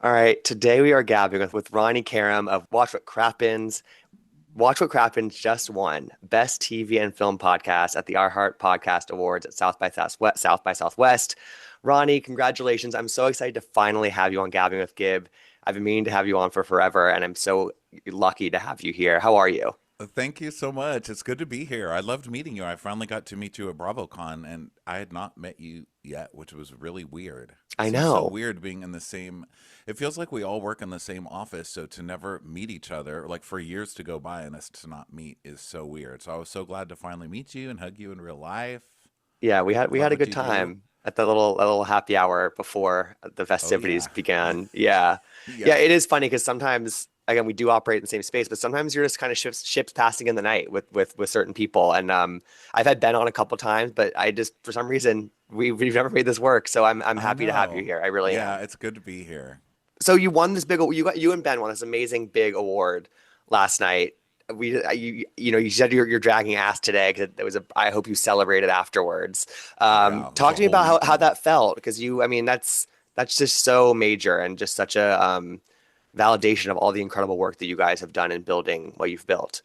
All right, today we are gabbing with Ronnie Karam of Watch What Crappens. Watch What Crappens just won Best TV and Film Podcast at the iHeart Podcast Awards at South by Southwest. Ronnie, congratulations. I'm so excited to finally have you on Gabbing with Gib. I've been meaning to have you on for forever, and I'm so lucky to have you here. How are you? Thank you so much. It's good to be here. I loved meeting you. I finally got to meet you at BravoCon, and I had not met you yet, which was really weird. It I seems so know. weird being in the same. It feels like we all work in the same office, so to never meet each other, like for years to go by and us to not meet, is so weird. So I was so glad to finally meet you and hug you in real life. Yeah, we Love had a what good you do. time at the little happy hour before the Oh festivities yeah, began. Yeah. Yeah, yeah. it is funny because sometimes again we do operate in the same space, but sometimes you're just kind of ships passing in the night with certain people. And I've had Ben on a couple times, but I just for some reason we've never made this work. So I'm I happy to have you know. here. I really Yeah, am. it's good to be here. So you won this you and Ben won this amazing big award last night. You said you're dragging ass today because it was a I hope you celebrated afterwards. Yeah, it was Talk a to me whole about how weekend. that felt because I mean that's just so major and just such a validation of all the incredible work that you guys have done in building what you've built.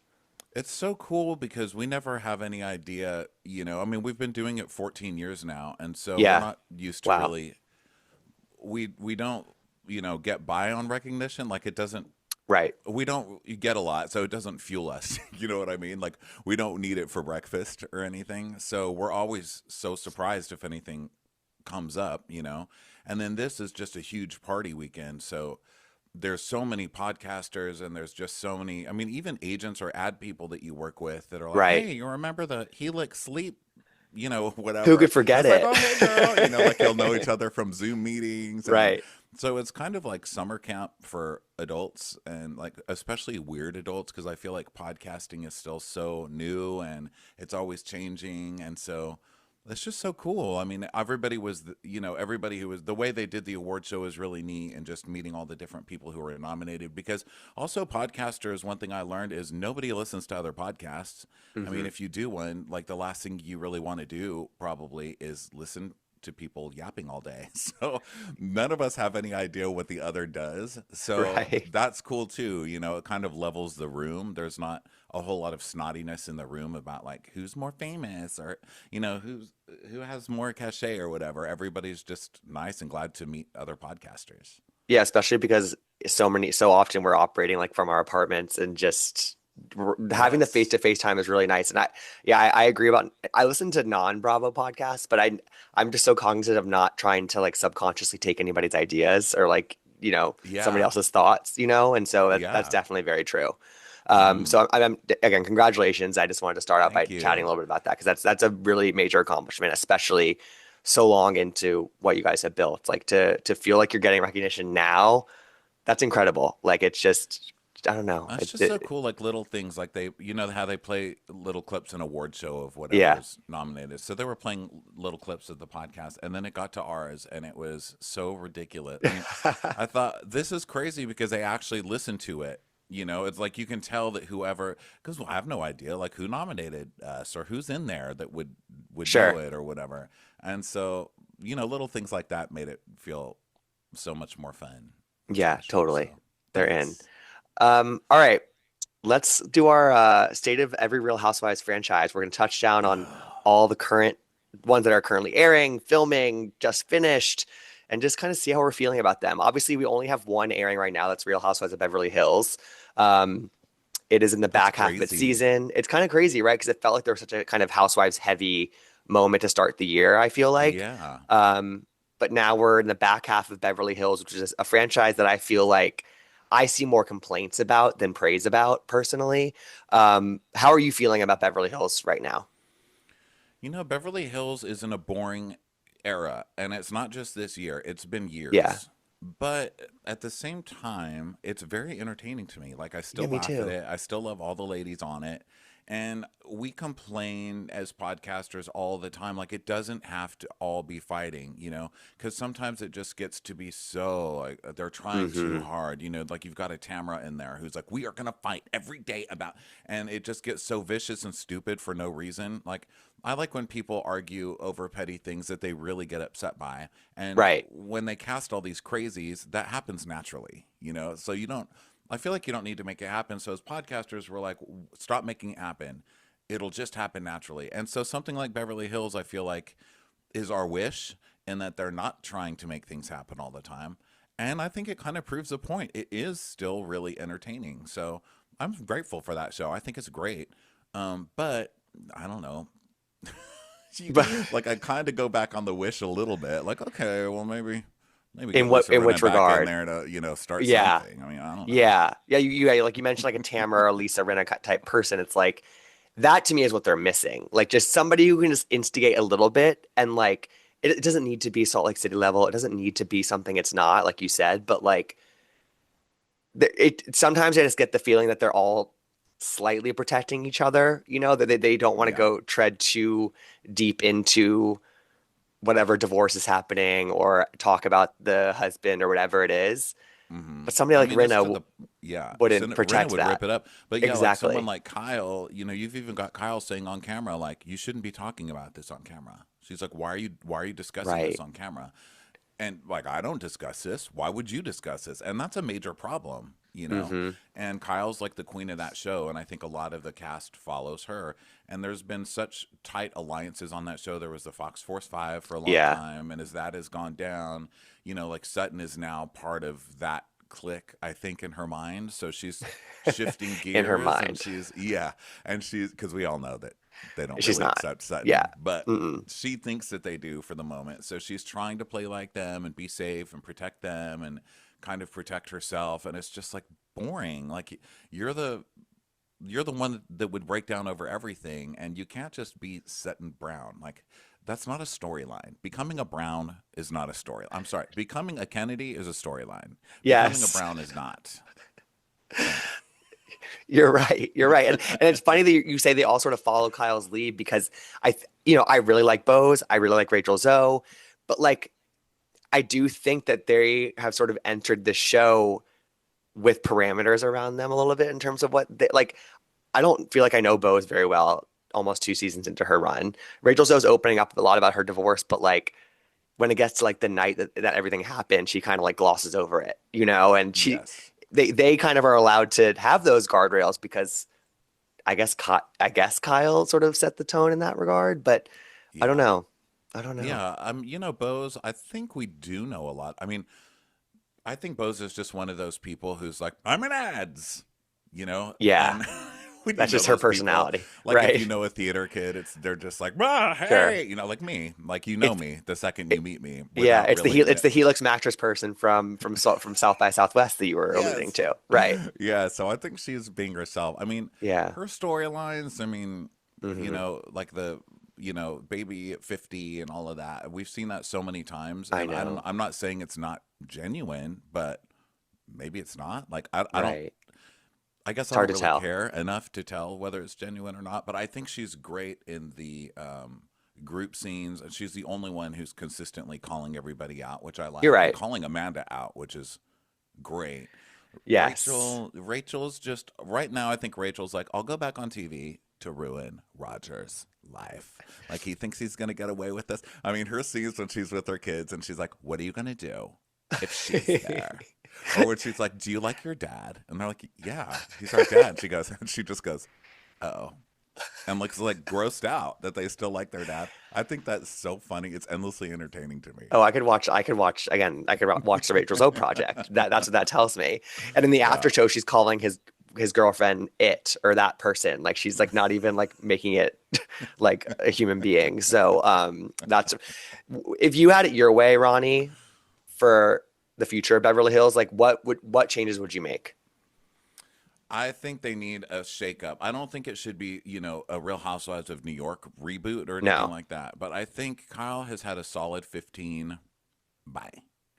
It's so cool because we never have any idea, I mean, we've been doing it 14 years now, and so we're Yeah. not used to Wow. really we don't, get by on recognition. Like it doesn't Right. we don't get a lot, so it doesn't fuel us. You know what I mean? Like we don't need it for breakfast or anything. So we're always so surprised if anything comes up. And then this is just a huge party weekend, so there's so many podcasters and there's just so many. I mean, even agents or ad people that you work with that are like, Right. hey, you remember the Helix Sleep, Who whatever. could forget It's like, it? oh, hey, girl, like you'll know each other from Zoom meetings. And Right. so it's kind of like summer camp for adults and like especially weird adults because I feel like podcasting is still so new and it's always changing. And so it's just so cool. I mean, everybody was, everybody who was, the way they did the award show is really neat, and just meeting all the different people who were nominated. Because also, podcasters, one thing I learned is nobody listens to other podcasts. I mean, Hmm. if you do one, like the last thing you really want to do probably is listen to people yapping all day. So none of us have any idea what the other does. So Right. that's cool too. It kind of levels the room. There's not a whole lot of snottiness in the room about like who's more famous or who has more cachet or whatever. Everybody's just nice and glad to meet other podcasters. Yeah, especially because so often we're operating like from our apartments and just having the Yes. face-to-face time is really nice. And I agree I listen to non-Bravo podcasts, but I'm just so cognizant of not trying to like subconsciously take anybody's ideas or like, somebody Yeah. else's thoughts, and so that's Yeah. definitely very true. Hmm. So again, congratulations. I just wanted to start out by Thank chatting a you. little bit about that because that's a really major accomplishment, especially so long into what you guys have built. Like to feel like you're getting recognition now, that's incredible. Like it's just I don't know. It's just so cool, like little things, like how they play little clips in award show of Yeah. whatever's nominated. So they were playing little clips of the podcast, and then it got to ours, and it was so ridiculous. I mean, I thought this is crazy because they actually listened to it. It's like you can tell that whoever, because I have no idea, like who nominated us or who's in there that would know Sure. it or whatever. And so, little things like that made it feel so much more fun and Yeah, special. totally. So They're in. thanks. All right. Let's do our state of every Real Housewives franchise. We're going to touch down on all the current ones that are currently airing, filming, just finished, and just kind of see how we're feeling about them. Obviously, we only have one airing right now. That's Real Housewives of Beverly Hills. Um, it is in the That's back half of its crazy. season. It's kind of crazy, right? Because it felt like there was such a kind of Housewives heavy moment to start the year, I feel like. Yeah. But now we're in the back half of Beverly Hills, which is a franchise that I feel like I see more complaints about than praise about personally. How are you feeling about Beverly Hills right now? Beverly Hills is in a boring era, and it's not just this year, it's been Yeah. years. But at the same time, it's very entertaining to me. Like, I Yeah, still me laugh at too. it. I still love all the ladies on it. And we complain as podcasters all the time, like it doesn't have to all be fighting, because sometimes it just gets to be so like they're trying too Mm-hmm. hard, like you've got a Tamra in there who's like, we are going to fight every day about, and it just gets so vicious and stupid for no reason. Like, I like when people argue over petty things that they really get upset by. And Right. when they cast all these crazies, that happens naturally, so you don't, I feel like you don't need to make it happen. So as podcasters, we're like, stop making it happen. It'll just happen naturally. And so something like Beverly Hills, I feel like, is our wish in that they're not trying to make things happen all the time. And I think it kind of proves the point. It is still really entertaining. So I'm grateful for that show. I think it's great. But I don't know. But Like I kind of go back on the wish a little bit. Like, okay, well maybe in get what Lisa in which Rinna back in regard? there to start Yeah. something. I mean, I don't know. Yeah. Yeah. Yeah, like you mentioned, like a Tamara or Lisa Rinna type person. It's like that to me is what they're missing. Like just somebody who can just instigate a little bit and like it doesn't need to be Salt Lake City level. It doesn't need to be something it's not, like you said, but like it sometimes I just get the feeling that they're all slightly protecting each other, that they don't want to Yeah. go tread too deep into whatever divorce is happening or talk about the husband or whatever it is. Hmm. But somebody I like mean, just to Rinna the yeah, wouldn't Rinna protect would rip that. it up. But yeah, like someone Exactly. like Kyle, you've even got Kyle saying on camera, like, you shouldn't be talking about this on camera. She's like, why are you discussing this Right. on camera? And like, I don't discuss this. Why would you discuss this? And that's a major problem. Hmm. And Kyle's like the queen of that show, and I think a lot of the cast follows her. And there's been such tight alliances on that show. There was the Fox Force 5 for a long Yeah. time, and as that has gone down, like Sutton is now part of that clique, I think, in her mind. So she's shifting In her gears, and mind. she's because we all know that they don't She's really not. accept Yeah. Sutton, but Mm-mm. she thinks that they do for the moment. So she's trying to play like them and be safe and protect them and kind of protect herself. And it's just like boring. Like you're the one that would break down over everything, and you can't just be Sutton Brown. Like that's not a storyline. Becoming a Brown is not a story. I'm sorry. Becoming a Kennedy is a storyline. Becoming a Yes. Brown is not. So You're right. You're right. And it's funny that you say they all sort of follow Kyle's lead because I really like Bose. I really like Rachel Zoe, but like I do think that they have sort of entered the show with parameters around them a little bit in terms of what they like. I don't feel like I know Bose very well almost 2 seasons into her run. Rachel Zoe's opening up a lot about her divorce, but like when it gets to like the night that everything happened, she kind of like glosses over it, and yes. they kind of are allowed to have those guardrails because I guess Kyle sort of set the tone in that regard, but I don't Yeah. know. I don't know. Yeah. Bose, I think we do know a lot. I mean, I think Bose is just one of those people who's like, I'm in ads, Yeah, and when you that's know just her those people, personality, like if you right? know a theater kid, they're just like, ah, Sure. hey, like me, like It's me the second you it, meet me yeah, without really, it's the Helix mattress person from South by Southwest that you were alluding yes, to, right? yeah. So I think she's being herself. I mean, Yeah. her storylines. I mean, Hmm. like the baby at 50 and all of that. We've seen that so many times, I and know. I'm not saying it's not genuine, but maybe it's not. Like I don't. Right. I guess It's I hard don't to really tell. care enough to tell whether it's genuine or not. But I think she's great in the group scenes, and she's the only one who's consistently calling everybody out, which I You're like, and right. calling Amanda out, which is great. Yes. Rachel's just right now. I think Rachel's like, I'll go back on TV to ruin Roger's life. Like he thinks he's gonna get away with this. I mean, her scenes when she's with her kids, and she's like, "What are you gonna do if she's there?" Or when she's like, "Do you like your dad?" And they're like, "Yeah, he's our dad." She goes, and she just goes, "Oh," and looks like grossed out that they still like their dad. I think that's so funny. It's endlessly entertaining to me. Oh, I could watch again. I could watch the Rachel Zoe project. That's what that tells me. And in the Yeah. after show, she's calling his girlfriend it or that person. Like she's like not even like making it like a human being. So that's if you had it your way, Ronnie, for the future of Beverly Hills, like what changes would you make? I think they need a shakeup. I don't think it should be, a Real Housewives of New York reboot or anything No. like that. But I think Kyle has had a solid 15. Bye.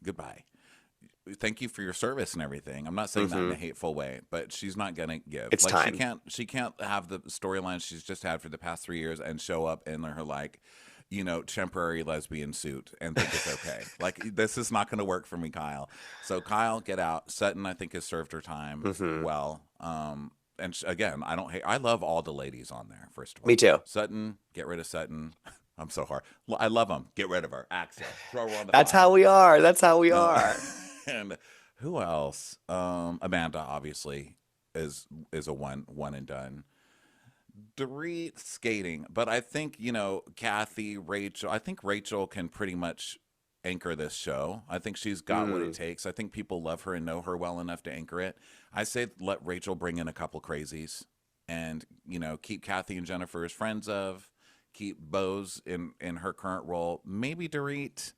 Goodbye. thank you for your service and everything. I'm not saying that in a hateful way, but she's not gonna give. It's Like time. she can't have the storyline she's just had for the past 3 years and show up in her like, temporary lesbian suit and think it's okay. Like this is not gonna work for me, Kyle. So Kyle, get out. Sutton, I think, has served her time well. And again, I don't hate. I love all the ladies on there. First of Me all, too. Sutton, get rid of Sutton. I'm so hard. I love them. Get rid of her. Axel, throw her on the That's fire. how we are. That's how we are. And who else? Amanda obviously is a one and done. Dorit skating, but I think Kathy, Rachel. I think Rachel can pretty much anchor this show. I think she's got what it takes. I think people love her and know her well enough to anchor it. I say let Rachel bring in a couple crazies, and keep Kathy and Jennifer as friends of. Keep Bose in her current role. Maybe Dorit.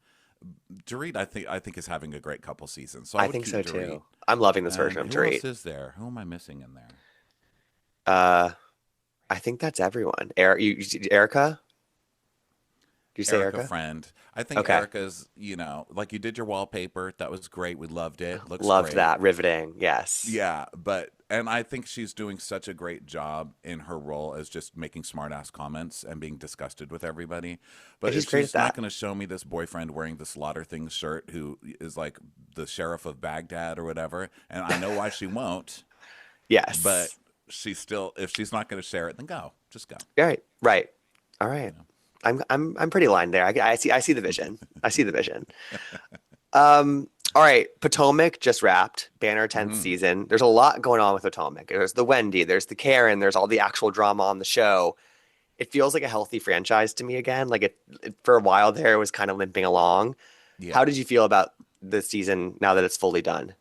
Dorit, I think is having a great couple seasons. So I would think keep so Dorit. too. I'm loving this version of Who else Dorit. is there? Who am I missing in there? I think that's everyone. Erica? Do you say Erica Erica? Friend. I think Okay. Erica's, like you did your wallpaper. That was great. We loved it. Looks Loved great. that. Riveting. Yes. Yeah, and I think she's doing such a great job in her role as just making smart ass comments and being disgusted with everybody. But And she's if great at she's not that. going to show me this boyfriend wearing the Slaughter Things shirt who is like the sheriff of Baghdad or whatever, and I know why she won't, but Yes. if she's not going to share it, then just go. Right. Right. All right. I'm pretty aligned there. I see the vision. I see the vision. All right. Potomac just wrapped. Banner 10th season. There's a lot going on with Potomac. There's the Wendy, there's the Karen, there's all the actual drama on the show. It feels like a healthy franchise to me again. Like it for a while there it was kind of limping along. How Yeah. did you feel about this season now that it's fully done?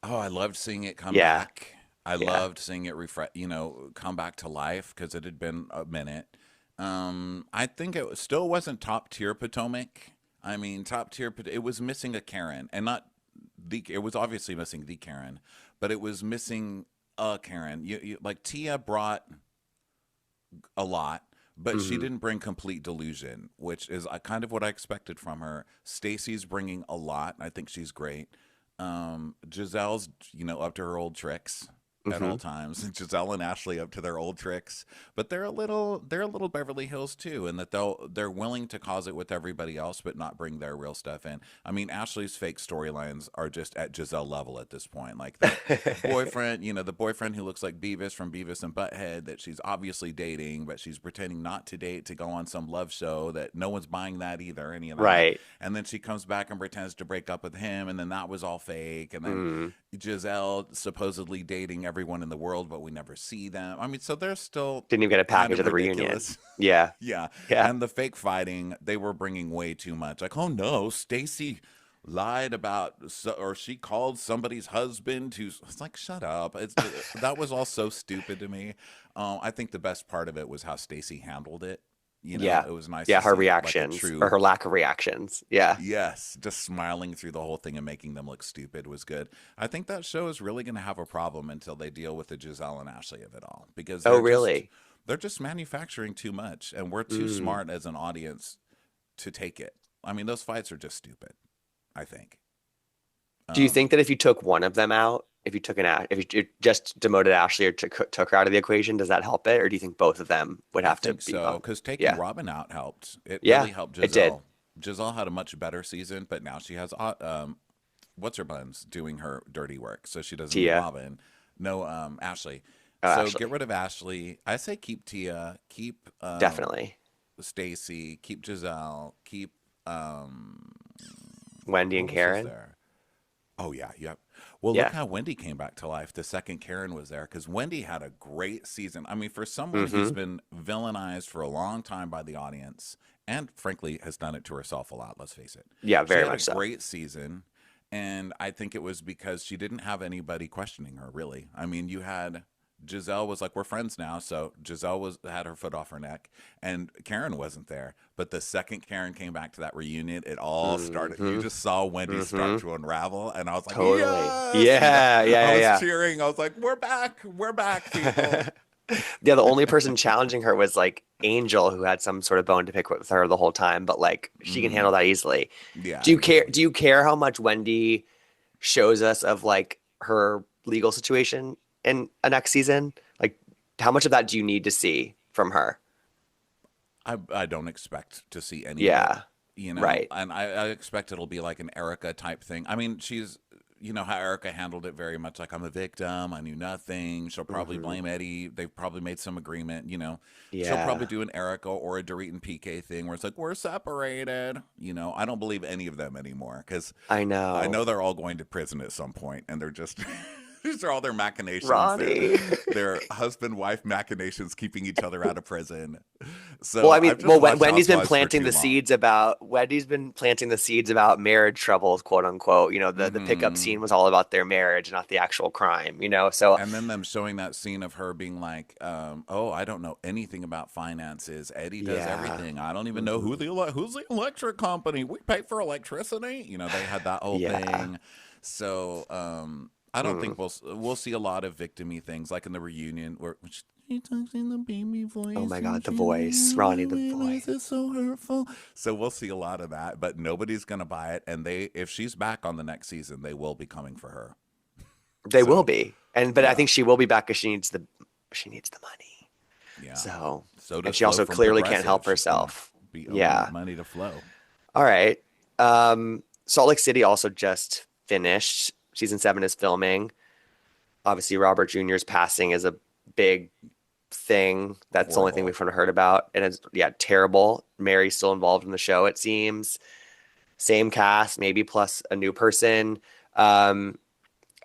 Oh, I loved seeing it come Yeah. back. I Yeah. loved seeing it come back to life because it had been a minute. I think still wasn't top tier Potomac. I mean, top tier. It was missing a Karen, and not it was obviously missing the Karen, but it was missing a Karen. Like Tia brought a lot, but she Hmm. didn't bring complete delusion, which is kind of what I expected from her. Stacy's bringing a lot. I think she's great. Giselle's, up to her old tricks at Hmm. all times. Giselle and Ashley up to their old tricks, but they're a little Beverly Hills too, in that they're willing to cause it with everybody else, but not bring their real stuff in. I mean, Ashley's fake storylines are just at Giselle level at this point. Like that boyfriend, the boyfriend who looks like Beavis from Beavis and Butthead that she's obviously dating, but she's pretending not to date to go on some love show that no one's buying that either, any of that. Right. And then she comes back and pretends to break up with him, and then that was all fake. And then Mm. Giselle supposedly dating everyone in the world, but we never see them. I mean, so they're still Didn't even get a kind package of at the reunion. ridiculous. Yeah. Yeah. Yeah. And the fake fighting, they were bringing way too much. Like, oh no, Stacy lied about, or she called somebody's husband to. It's like, shut up. That was all so stupid to me. I think the best part of it was how Stacy handled it. Yeah. It was nice Yeah. to Her see like a reactions or true. her lack of reactions. Yeah. Yes, just smiling through the whole thing and making them look stupid was good. I think that show is really going to have a problem until they deal with the Giselle and Ashley of it all, because Oh, really? they're just manufacturing too much, and we're too Mm. smart as an audience to take it. I mean, those fights are just stupid, I think. Do you Um, think that if you took one of them out, if you just demoted Ashley or took her out of the equation, does that help it, or do you think both of them would I have to think be so, on? because taking Yeah. Robin out helped. It Yeah. really helped It did. Giselle. Giselle had a much better season, but now she has what's her buns doing her dirty work, so she doesn't need Tia. Robin. No, Ashley. Oh, So get Ashley. rid of Ashley. I say keep Tia, keep Definitely. Stacy, keep Giselle, keep Wendy who and else is Karen. there? Oh yeah, yep. Well, look Yeah. how Wendy came back to life. The second Karen was there because Wendy had a great season. I mean, for someone who's Hmm. been villainized for a long time by the audience, and frankly has done it to herself a lot. Let's face it. Yeah. She Very had a much so. great season, and I think it was because she didn't have anybody questioning her. Really, I mean, you had Giselle was like, we're friends now, so Giselle had her foot off her neck, and Karen wasn't there. But the second Karen came back to that reunion, it all started. You Hmm. just saw Wendy Hmm. start to unravel, and I was like, Totally. yes! Yeah. I Yeah. was Yeah. cheering. I was like, we're back, people. Yeah. Yeah. The only person challenging her was like Angel, who had some sort of bone to pick with her the whole time, but like she can Hmm. handle that easily. Yeah, Do you care? easily. Do you care how much Wendy shows us of like her legal situation in a next season? Like, how much of that do you need to see from her? I don't expect to see any of it, Yeah, you know, right. and I expect it'll be like an Erica type thing. I mean, she's, you know, how Erica handled it very much like I'm a victim. I knew nothing. She'll probably Hmm. blame Eddie. They've probably made some agreement, you know. She'll probably Yeah, do an Erica or a Dorit and PK thing where it's like, we're separated. You know, I don't believe any of them anymore because I I know. know they're all going to prison at some point and they're just. These are all their machinations. Ronnie. Their husband wife machinations keeping each other out of prison. Well, So I mean, I've just watched Housewives for too long. Wendy's been planting the seeds about marriage troubles, quote unquote. You know, the pickup Hmm. scene was all about their marriage, not the actual crime, you know? So, And then them showing that scene of her being like, "Oh, I don't know anything about finances. Eddie does yeah. everything. I don't even know Hmm. who's the electric company. We pay for electricity." You know, they had that whole Yeah. thing. So I don't Mm. think we'll see a lot of victimy things like in the reunion where she talks in the baby Oh voice my and God, the she voice. Ronnie, the realizes voice. it's so hurtful. So we'll see a lot of that, but nobody's gonna buy it. And they, if she's back on the next season, they will be coming for her. They will So be. But I yeah. think she will be back because she needs the money. Yeah. So, So and does she Flo also from clearly can't Progressive. help She's gonna herself. be owing that Yeah. money to Flo. All right. Salt Lake City also just finished. Season 7 is filming. Obviously, Robert Jr.'s passing is a big thing. That's the only thing Horrible. we've heard about. And it's, yeah, terrible. Mary's still involved in the show, it seems. Same cast, maybe plus a new person. Um,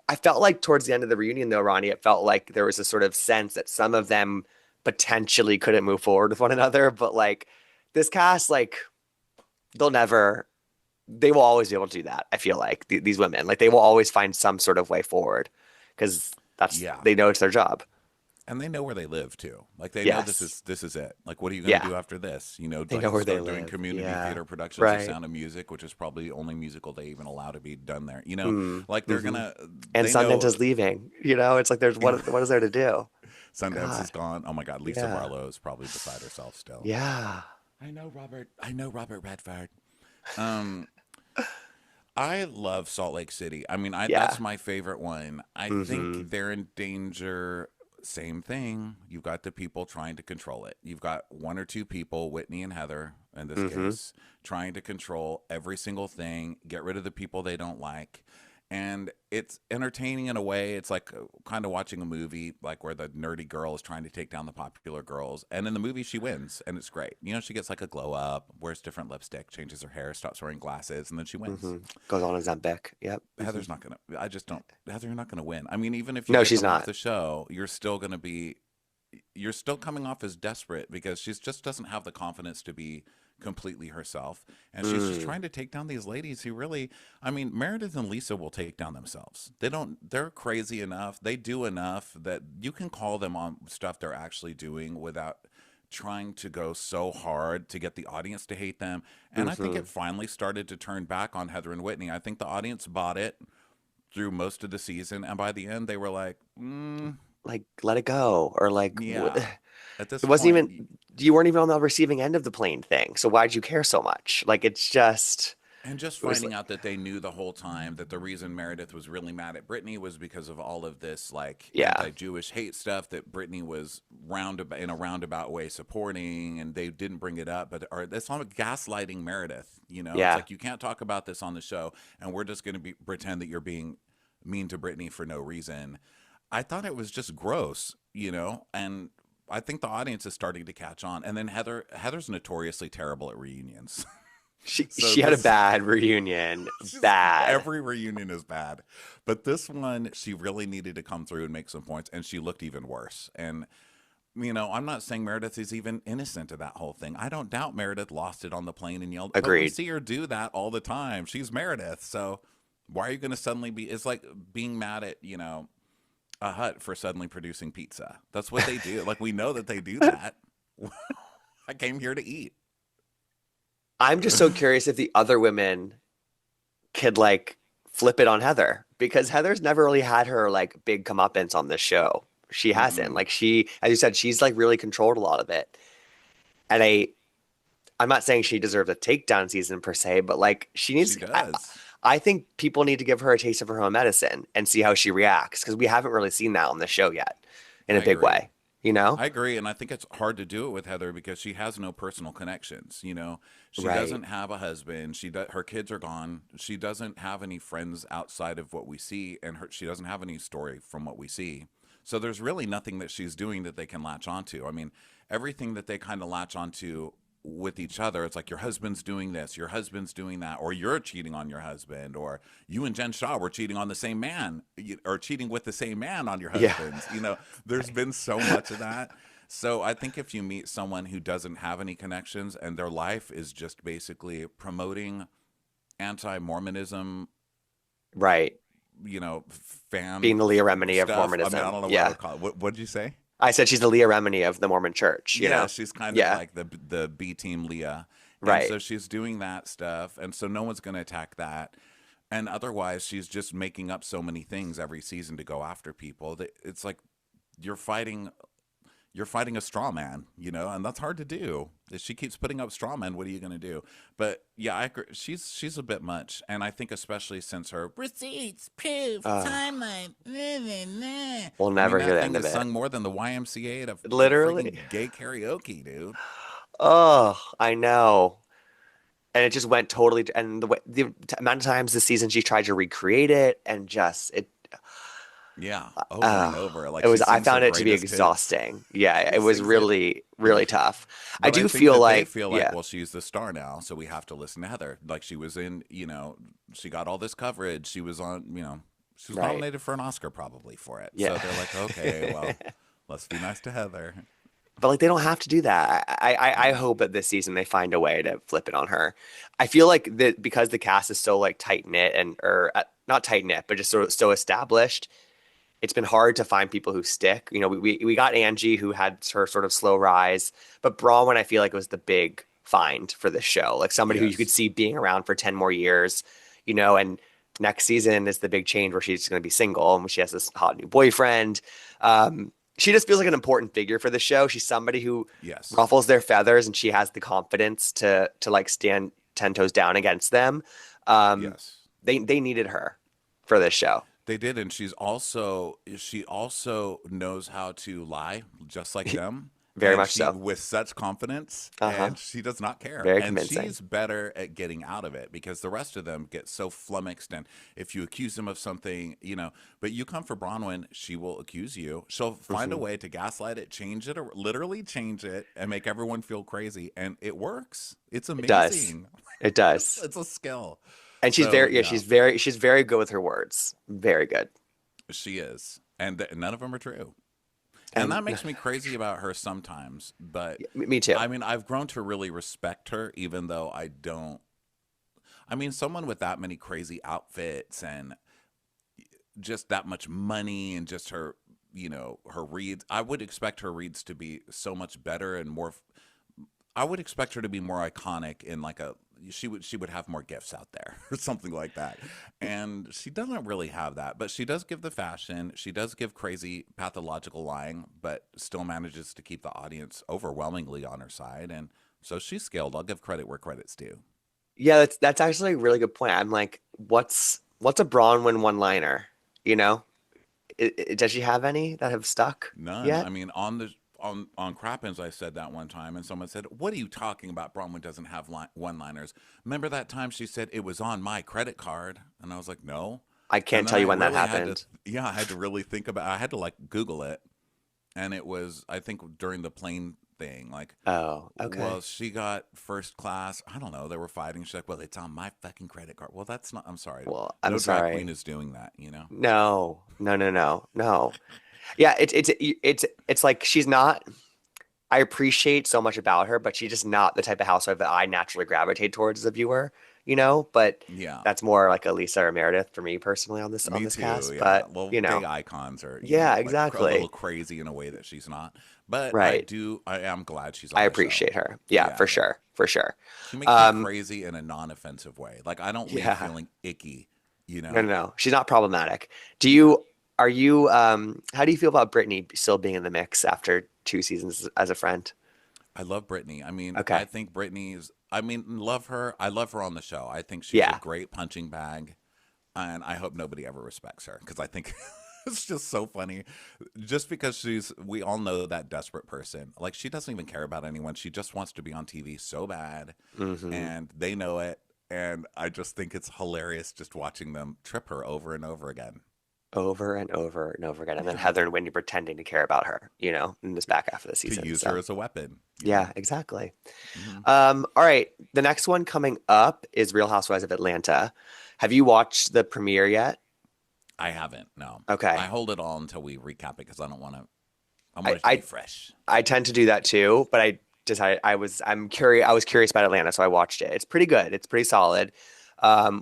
I felt like towards the end of the reunion, though, Ronnie, it felt like there was a sort of sense that some of them potentially couldn't move forward with one another. But like this cast, like they'll never, they will always be able to do that. I feel like these women, like they will always find some sort of way forward because Yeah. they know it's their job. And they know where they live too. Like they know Yes. this is it. Like what are you going to Yeah. do after this? You know, They know like where they start doing live. community Yeah. theater productions of Right. Sound of Music, which is probably the only musical they even allow to be done there. You know, Mm, like they're hmm. gonna And they Sundance know. is leaving. You know, it's like there's what is there to do? Sundance is God. gone. Oh my God, Lisa Yeah. Barlow is probably beside herself still. Yeah. I know Robert. I know Robert Redford. Um, I love Salt Lake City. I mean, I that's Yeah. my favorite one. I Hmm. think they're in danger. Same thing. You've got the people trying to control it. You've got one or two people, Whitney and Heather in this Hmm. case, trying to control every single thing, get rid of the people they don't like. And it's entertaining in a way. It's like kind of watching a movie, like where the nerdy girl is trying to take down the popular girls. And in the movie, she wins, and it's great. You know, she gets like a glow up, wears different lipstick, changes her hair, stops wearing glasses, and then she wins. Hmm. Goes on Ozempic. Yep. Hmm. Heather's not gonna. I just don't. Heather, you're not gonna win. I mean, even if you No, get she's them off not. the show, you're still gonna be. You're still coming off as desperate because she just doesn't have the confidence to be completely herself, and she's just Mm. trying to take down these ladies who really. I mean, Meredith and Lisa will take down themselves. They don't. They're crazy enough. They do enough that you can call them on stuff they're actually doing without trying to go so hard to get the audience to hate them. And I think Hmm. it finally started to turn back on Heather and Whitney. I think the audience bought it through most of the season, and by the end, they were like, Like, let it go, or like, "Yeah." At it this wasn't point, even. You weren't even on the receiving end of the plane thing. So why'd you care so much? Like, it's just. and just It was finding like, out that they knew the whole time that the reason Meredith was really mad at Brittany was because of all of this like yeah. anti-Jewish hate stuff that Brittany was in a roundabout way supporting, and they didn't bring it up. But or that's on gaslighting Meredith. You know, it's Yeah. like you can't talk about this on the show, and we're just going to be pretend that you're being mean to Brittany for no reason. I thought it was just gross, you know, and I think the audience is starting to catch on. And then Heather's notoriously terrible at reunions. So She had a this bad reunion. Bad. every reunion is bad. But this one she really needed to come through and make some points, and she looked even worse. And you know, I'm not saying Meredith is even innocent of that whole thing. I don't doubt Meredith lost it on the plane and yelled, but we Agreed. see her do that all the time. She's Meredith. So why are you going to suddenly be? It's like being mad at, you know, a hut for suddenly producing pizza. That's what they do. Like we know that they do that. I came here to eat. I'm just so curious if the other women could like flip it on Heather because Heather's never really had her like big comeuppance on this show. She hasn't. Mm-mm. Like she, as you said, she's like really controlled a lot of it. And I'm not saying she deserves a takedown season per se, but like she needs She to, does. I think people need to give her a taste of her own medicine and see how she reacts because we haven't really seen that on the show yet in a I big agree. way, you know? I agree, and I think it's hard to do it with Heather because she has no personal connections. She Right. doesn't have a husband. Her kids are gone. She doesn't have any friends outside of what we see, and she doesn't have any story from what we see. So there's really nothing that she's doing that they can latch onto. I mean, everything that they kind of latch onto with each other, it's like your husband's doing this, your husband's doing that, or you're cheating on your husband, or you and Jen Shaw were cheating on the same man, or cheating with the same man on your Yeah. husbands. There's been so much of that. So I think if you meet someone who doesn't have any connections and their life is just basically promoting anti-Mormonism, Right. fan Being the Leah Remini of stuff. I mean, I Mormonism. don't know what I Yeah. would call it. What did you say? I said she's the Leah Remini of the Mormon church, you Yeah, know? she's kind of Yeah. like the B team Leah. And Right. so she's doing that stuff, and so no one's going to attack that. And otherwise, she's just making up so many things every season to go after people that it's like you're fighting you're fighting a straw man, and that's hard to do. If she keeps putting up straw men, what are you going to do? But yeah, I agree. She's a bit much, and I think especially since her receipts, proof, Uh, timeline, nah, nah, nah. we'll I mean, never hear that the thing end of is it. sung more than the YMCA at a Literally. freaking gay karaoke, dude. Oh, I know. And it just went totally, and the amount of times this season she tried to recreate it and just, Yeah, over and uh, over. Like it she was, I sings her found it to be greatest hits. exhausting. Yeah, She it was sings it. really, really tough. I But I do think feel that they like, feel like, yeah, well, she's the star now, so we have to listen to Heather. Like she was in, she got all this coverage. She was on, she was right. nominated for an Oscar probably for it. So Yeah. they're like, okay, well, let's be nice to Heather. But like they don't have to do that. I No. hope that this season they find a way to flip it on her. I feel like that because the cast is so like tight knit and or not tight knit, but just sort of so established. It's been hard to find people who stick. We got Angie who had her sort of slow rise, but Bronwyn I feel like was the big find for this show. Like somebody who you could Yes. see being around for 10 more years, and next season is the big change where she's going to be single and she has this hot new boyfriend. She just feels like an important figure for the show. She's somebody who Yes. ruffles their feathers and she has the confidence to like stand 10 toes down against them. Um, Yes. they needed her for this show. They did, and she also knows how to lie, just like them, Very and much she so. with such confidence, Uh-huh. and she does not care, Very and convincing. she's better at getting out of it because the rest of them get so flummoxed, and if you accuse them of something, but you come for Bronwyn, she will accuse you. She'll find a Hmm. way to gaslight it, change it, or literally change it, and make everyone feel crazy, and it works. It's It does. amazing. It it's, does. it's a skill. And she's So very, yeah, yeah. she's very good with her words. Very good. She is. And none of them are true. And And that makes me crazy about her sometimes. But me too. I mean, I've grown to really respect her, even though I don't. I mean, someone with that many crazy outfits and just that much money and just her reads, I would expect her reads to be so much better and more. I would expect her to be more iconic in like a she would have more gifts out there or something like that. And she doesn't really have that, but she does give the fashion, she does give crazy pathological lying, but still manages to keep the audience overwhelmingly on her side. And so she's skilled. I'll give credit where credit's due. Yeah, that's actually a really good point. I'm like, what's a Bronwyn one-liner? You know, does she have any that have stuck None. I yet? mean, on Crappens, I said that one time, and someone said, "What are you talking about? Bronwyn doesn't have one-liners." Remember that time she said it was on my credit card, and I was like, "No." I And can't then tell you I when that really had to, happened. yeah, I had to really think about. I had to like Google it, and it was I think during the plane thing, like, Oh, well, okay. she got first class. I don't know. They were fighting. She's like, "Well, it's on my fucking credit card." Well, that's not. I'm sorry. Well, I'm No drag queen sorry. is doing that. No, no, no, no, no. Yeah, it's like she's not. I appreciate so much about her, but she's just not the type of housewife that I naturally gravitate towards as a viewer, But Yeah. that's more like a Lisa or Meredith for me personally on Me this too. cast. Yeah. But Well, gay icons are, yeah, like a little exactly. crazy in a way that she's not. But Right. I am glad she's I on the show. appreciate her. Yeah, Yeah, for yeah. sure, for sure. She makes me Um, crazy in a non-offensive way. Like I don't leave yeah, feeling icky, you no, know. no, no. She's not problematic. Yeah. Are you, how do you feel about Brittany still being in the mix after 2 seasons as a friend? I love Britney. I mean, I Okay. think Britney's I mean, love her. I love her on the show. I think she's a Yeah. great punching bag, and I hope nobody ever respects her because I think it's just so funny. Just because we all know that desperate person. Like, she doesn't even care about anyone. She just wants to be on TV so bad, Hmm. and they know it. And I just think it's hilarious just watching them trip her over and over again. Over and over and over again. And then Yeah. Heather and Wendy pretending to care about her, in this back half of the To season. use her So as a weapon. yeah, exactly. Hmm. All right. The next one coming up is Real Housewives of Atlanta. Have you watched the premiere yet? I haven't. No, I Okay. hold it all until we recap it because I don't want to. I I, want it to be I fresh. I tend to do that too, but I decided I'm curious. I was curious about Atlanta, so I watched it. It's pretty good. It's pretty solid.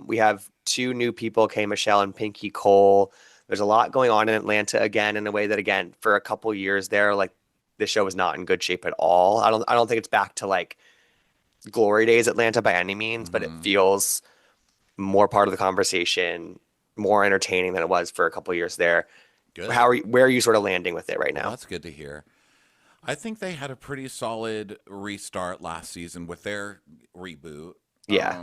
We have two new people, Kay Michelle and Pinky Cole. There's a lot going on in Atlanta again, in a way that again, for a couple years there, like the show was not in good shape at all. I don't think it's back to like glory days Atlanta by any means, but it Hmm. feels more part of the conversation, more entertaining than it was for a couple years there. Good. Where are you sort of landing with it right Well, now? that's good to hear. I think they had a pretty solid restart last season with their reboot. Yeah,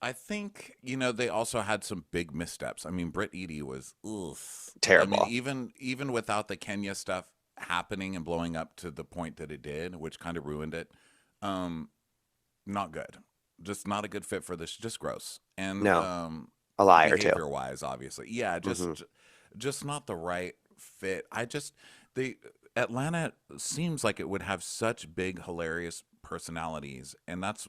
I think, they also had some big missteps. I mean, Britt Eady was oof. I mean, terrible. even without the Kenya stuff happening and blowing up to the point that it did, which kind of ruined it, um, not good. Just not a good fit for this. Just gross. And No, a lie or two. behavior wise, obviously, yeah, Hmm. just not the right fit. They Atlanta seems like it would have such big, hilarious personalities, and that's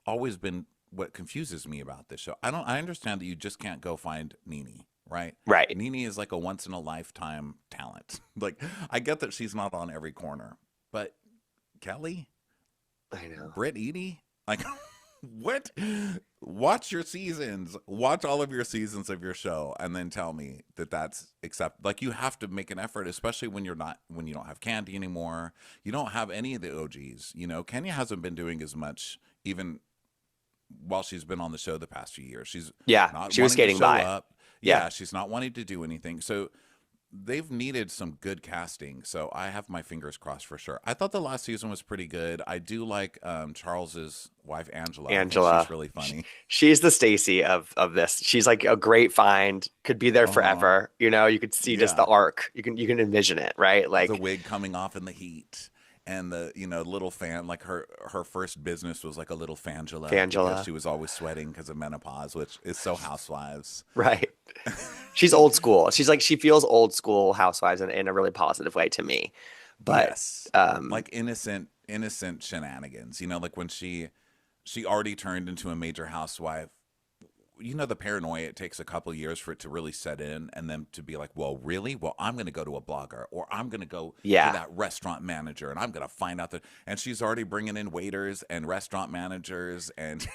always been what confuses me about this show. I understand that you just can't go find Nene, right? Right. Nene is like a once in a lifetime talent. Like, I get that she's not on every corner, but Kelly, I know. Britt Eady, like, what? Watch your seasons. Watch all of your seasons of your show, and then tell me that that's accept. Like, you have to make an effort, especially when you don't have Candy anymore. You don't have any of the OGs. Kenya hasn't been doing as much even while she's been on the show the past few years. She's Yeah, not she was wanting to skating show by. up. Yeah. Yeah, she's not wanting to do anything. So they've needed some good casting. So I have my fingers crossed for sure. I thought the last season was pretty good. I do like Charles's wife Angela. I think she's Angela. really funny. She's the Stacy of this. She's like a great find. Could be there Uh huh. forever. You could see just the Yeah, arc. You can envision it, right? the Like wig coming off in the heat. And the little fan, like her first business was like a little fangela because Angela. she was always sweating because of menopause, which is so Housewives. Right. She's old school. She's like she feels old school housewives in a really positive way to me. But Yes. um Like innocent shenanigans. Like when she already turned into a major housewife. The paranoia, it takes a couple years for it to really set in and then to be like, well, really? Well, I'm going to go to a blogger or I'm going to go to yeah, that restaurant manager and I'm going to find out that. And she's already bringing in waiters and restaurant managers and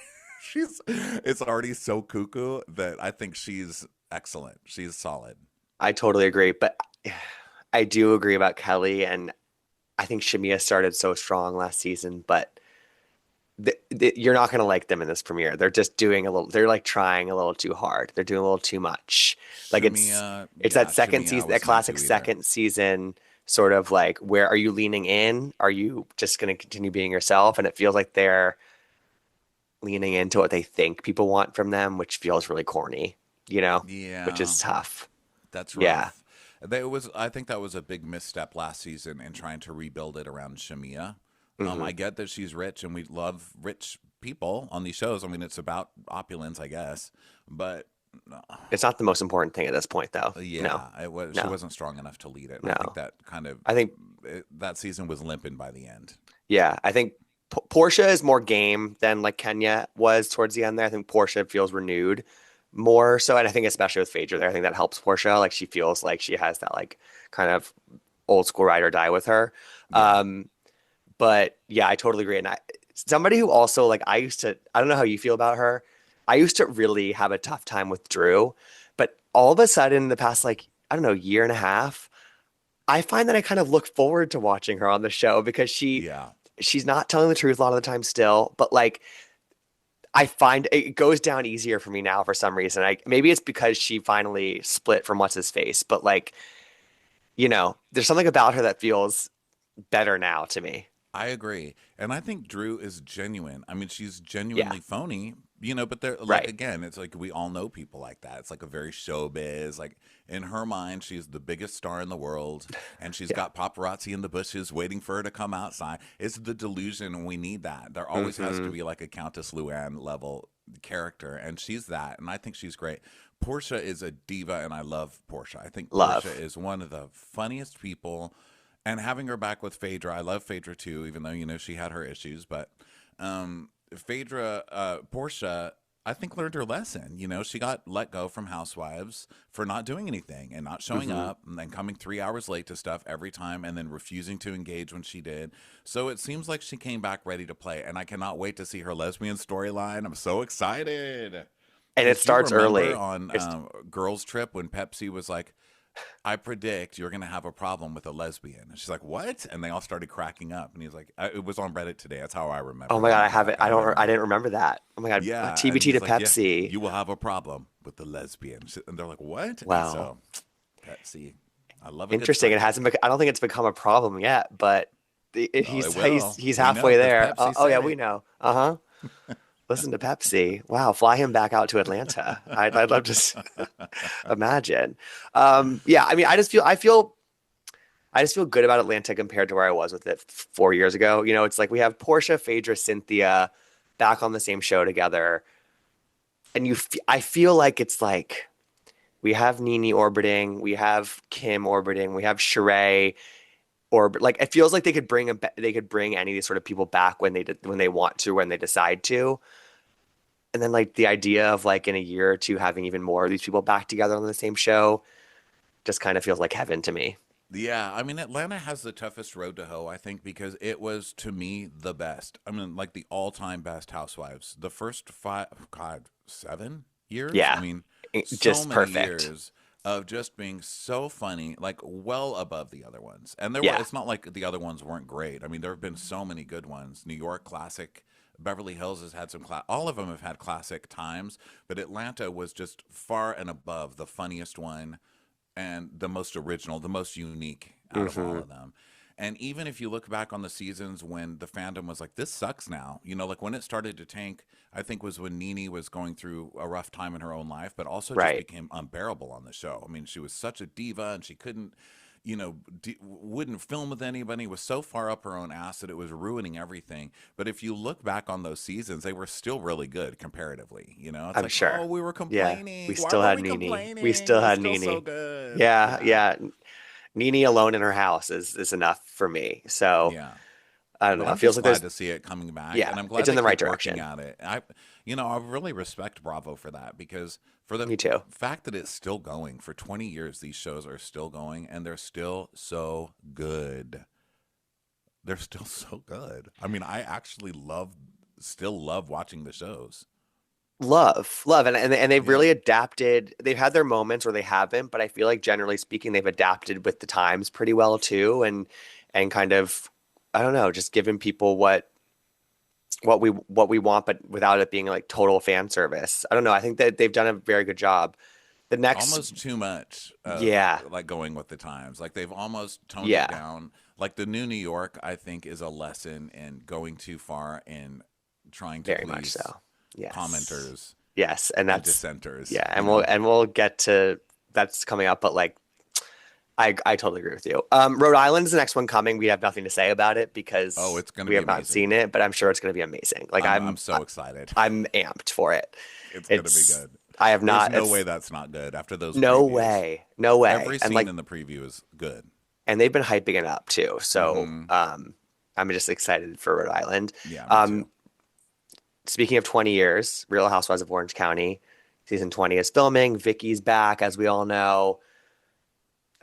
it's already so cuckoo that I think she's excellent. She's solid. I totally agree. But I do agree about Kelly, and I think Shamia started so strong last season, but you're not going to like them in this premiere. They're just doing a little. They're like trying a little too hard. They're doing a little too much. Like Shamia, it's that yeah, second Shamia I season, that wasn't classic into either. second season sort of like where are you leaning in? Are you just going to continue being yourself? And it feels like they're leaning into what they think people want from them, which feels really corny, which Yeah, is tough. that's Yeah. rough. I think that was a big misstep last season in trying to rebuild it around Shamia. Hmm. I get that she's rich and we love rich people on these shows. I mean, it's about opulence, I guess. But It's not the most important thing at this point, though. No, yeah, she no, wasn't strong enough to lead it. And I think no. that kind of I think that season was limping by the end. Yeah, I think Portia is more game than like Kenya was towards the end there. I think Portia feels renewed more so, and I think especially with Phaedra there, I think that helps Portia. Like she feels like she has that like kind of old school ride or die with her. Yeah. Um, but yeah, I totally agree. And somebody who also like I don't know how you feel about her. I used to really have a tough time with Drew, but all of a sudden, the past like I don't know year and a half, I find that I kind of look forward to watching her on the show because Yeah. she's not telling the truth a lot of the time still, but like I find it goes down easier for me now for some reason. Maybe it's because she finally split from what's his face, but like, there's something about her that feels better now to me. I agree. And I think Drew is genuine. I mean, she's Yeah, genuinely phony, but they're like, right. again, it's like we all know people like that. It's like a very showbiz. Like in her mind, she's the biggest star in the world and she's Yeah. got paparazzi in the bushes waiting for her to come outside. It's the delusion, and we need that. There always has to Hmm. be like a Countess Luann level character, and she's that. And I think she's great. Portia is a diva, and I love Portia. I think Portia Love. is one of the funniest people, and having her back with Phaedra, I love Phaedra too, even though she had her issues. But Phaedra, Portia, I think learned her lesson. She got let go from Housewives for not doing anything and not showing Hmm. up, and then coming 3 hours late to stuff every time, and then refusing to engage when she did. So it seems like she came back ready to play, and I cannot wait to see her lesbian storyline. I'm so excited. And it Because do you starts remember early. on It's Girls Trip when Pepsi was like, I predict you're going to have a problem with a lesbian. And she's like, what? And they all started cracking up. And he's like, it was on Reddit today. That's how I oh remember my it. God, I'm I going have back it. on the I memory. didn't remember that. Oh my God, Yeah. And TBT he's to like, yeah, Pepsi. you will have a problem with the lesbian. And they're like, what? And Wow. so, Pepsi, I love a good Interesting. It spicy. hasn't. I don't think it's become a problem yet, but No, it he's will. he's We know halfway because there. Pepsi Oh yeah, said we it. know. Uh-huh. Listen to Pepsi. Wow, fly him back out to Atlanta. I'd love to imagine. Yeah, I mean, I just feel good about Atlanta compared to where I was with it 4 years ago. It's like we have Portia, Phaedra, Cynthia back on the same show together, and I feel like it's like we have Nene orbiting, we have Kim orbiting, we have Sheree orbit. Like it feels like they could bring any of these sort of people back when they want to, when they decide to. And then like the idea of like in a year or two having even more of these people back together on the same show just kind of feels like heaven to me. Yeah, I mean, Atlanta has the toughest road to hoe, I think, because it was, to me, the best. I mean, like the all-time best Housewives. The first five, God, 7 years? I Yeah, mean, so just many perfect. years of just being so funny, like well above the other ones. And Yeah. it's not like the other ones weren't great. I mean, there have been so many good ones. New York classic. Beverly Hills has had all of them have had classic times, but Atlanta was just far and above the funniest one and the most original, the most unique out of all Hmm. of them. And even if you look back on the seasons when the fandom was like, this sucks now, like when it started to tank, I think was when Nene was going through a rough time in her own life, but also just Right. became unbearable on the show. I mean, she was such a diva and she couldn't, wouldn't film with anybody, was so far up her own ass that it was ruining everything. But if you look back on those seasons, they were still really good comparatively. It's I'm like, oh, sure. we were Yeah. We complaining. Why still were had we Nene. We complaining? still We're had still so Nene. good. Yeah. Yeah. Yeah. Nene alone in her house is enough for me. So Yeah. I don't But know. It I'm feels just like glad there's, to see it coming back, yeah, and I'm glad it's in they the right keep working direction. at it. I really respect Bravo for that, because for the Me too. fact that it's still going for 20 years, these shows are still going, and they're still so good. They're still so good. I mean, I actually still love watching the shows. Love, and they've Yeah. really adapted. They've had their moments where they haven't, but I feel like generally speaking, they've adapted with the times pretty well too, and kind of, I don't know, just giving people what we want, but without it being like total fan service. I don't know. I think that they've done a very good job. The next, Almost too much of yeah, like going with the times. Like they've almost toned it yeah, down. Like the new New York, I think, is a lesson in going too far in trying to very much please so. Yes, commenters yes, and and that's dissenters, yeah, and we'll get to that's coming up, but like I totally agree with you. Rhode Island's the next one coming. We have nothing to say about it Oh, because it's going to we be have not amazing. seen it, but I'm sure it's going to be amazing. Like I'm so excited. I'm amped for it. It's going to be It's good. I have There's not. no way It's that's not good after those no previews. way, no way, Every and scene like in the preview is good. and they've been hyping it up too. So Mm-hmm. I'm just excited for Rhode Island. Yeah, me too. Um, Speaking of 20 years, Real Housewives of Orange County season 20 is filming. Vicky's back, as we all know.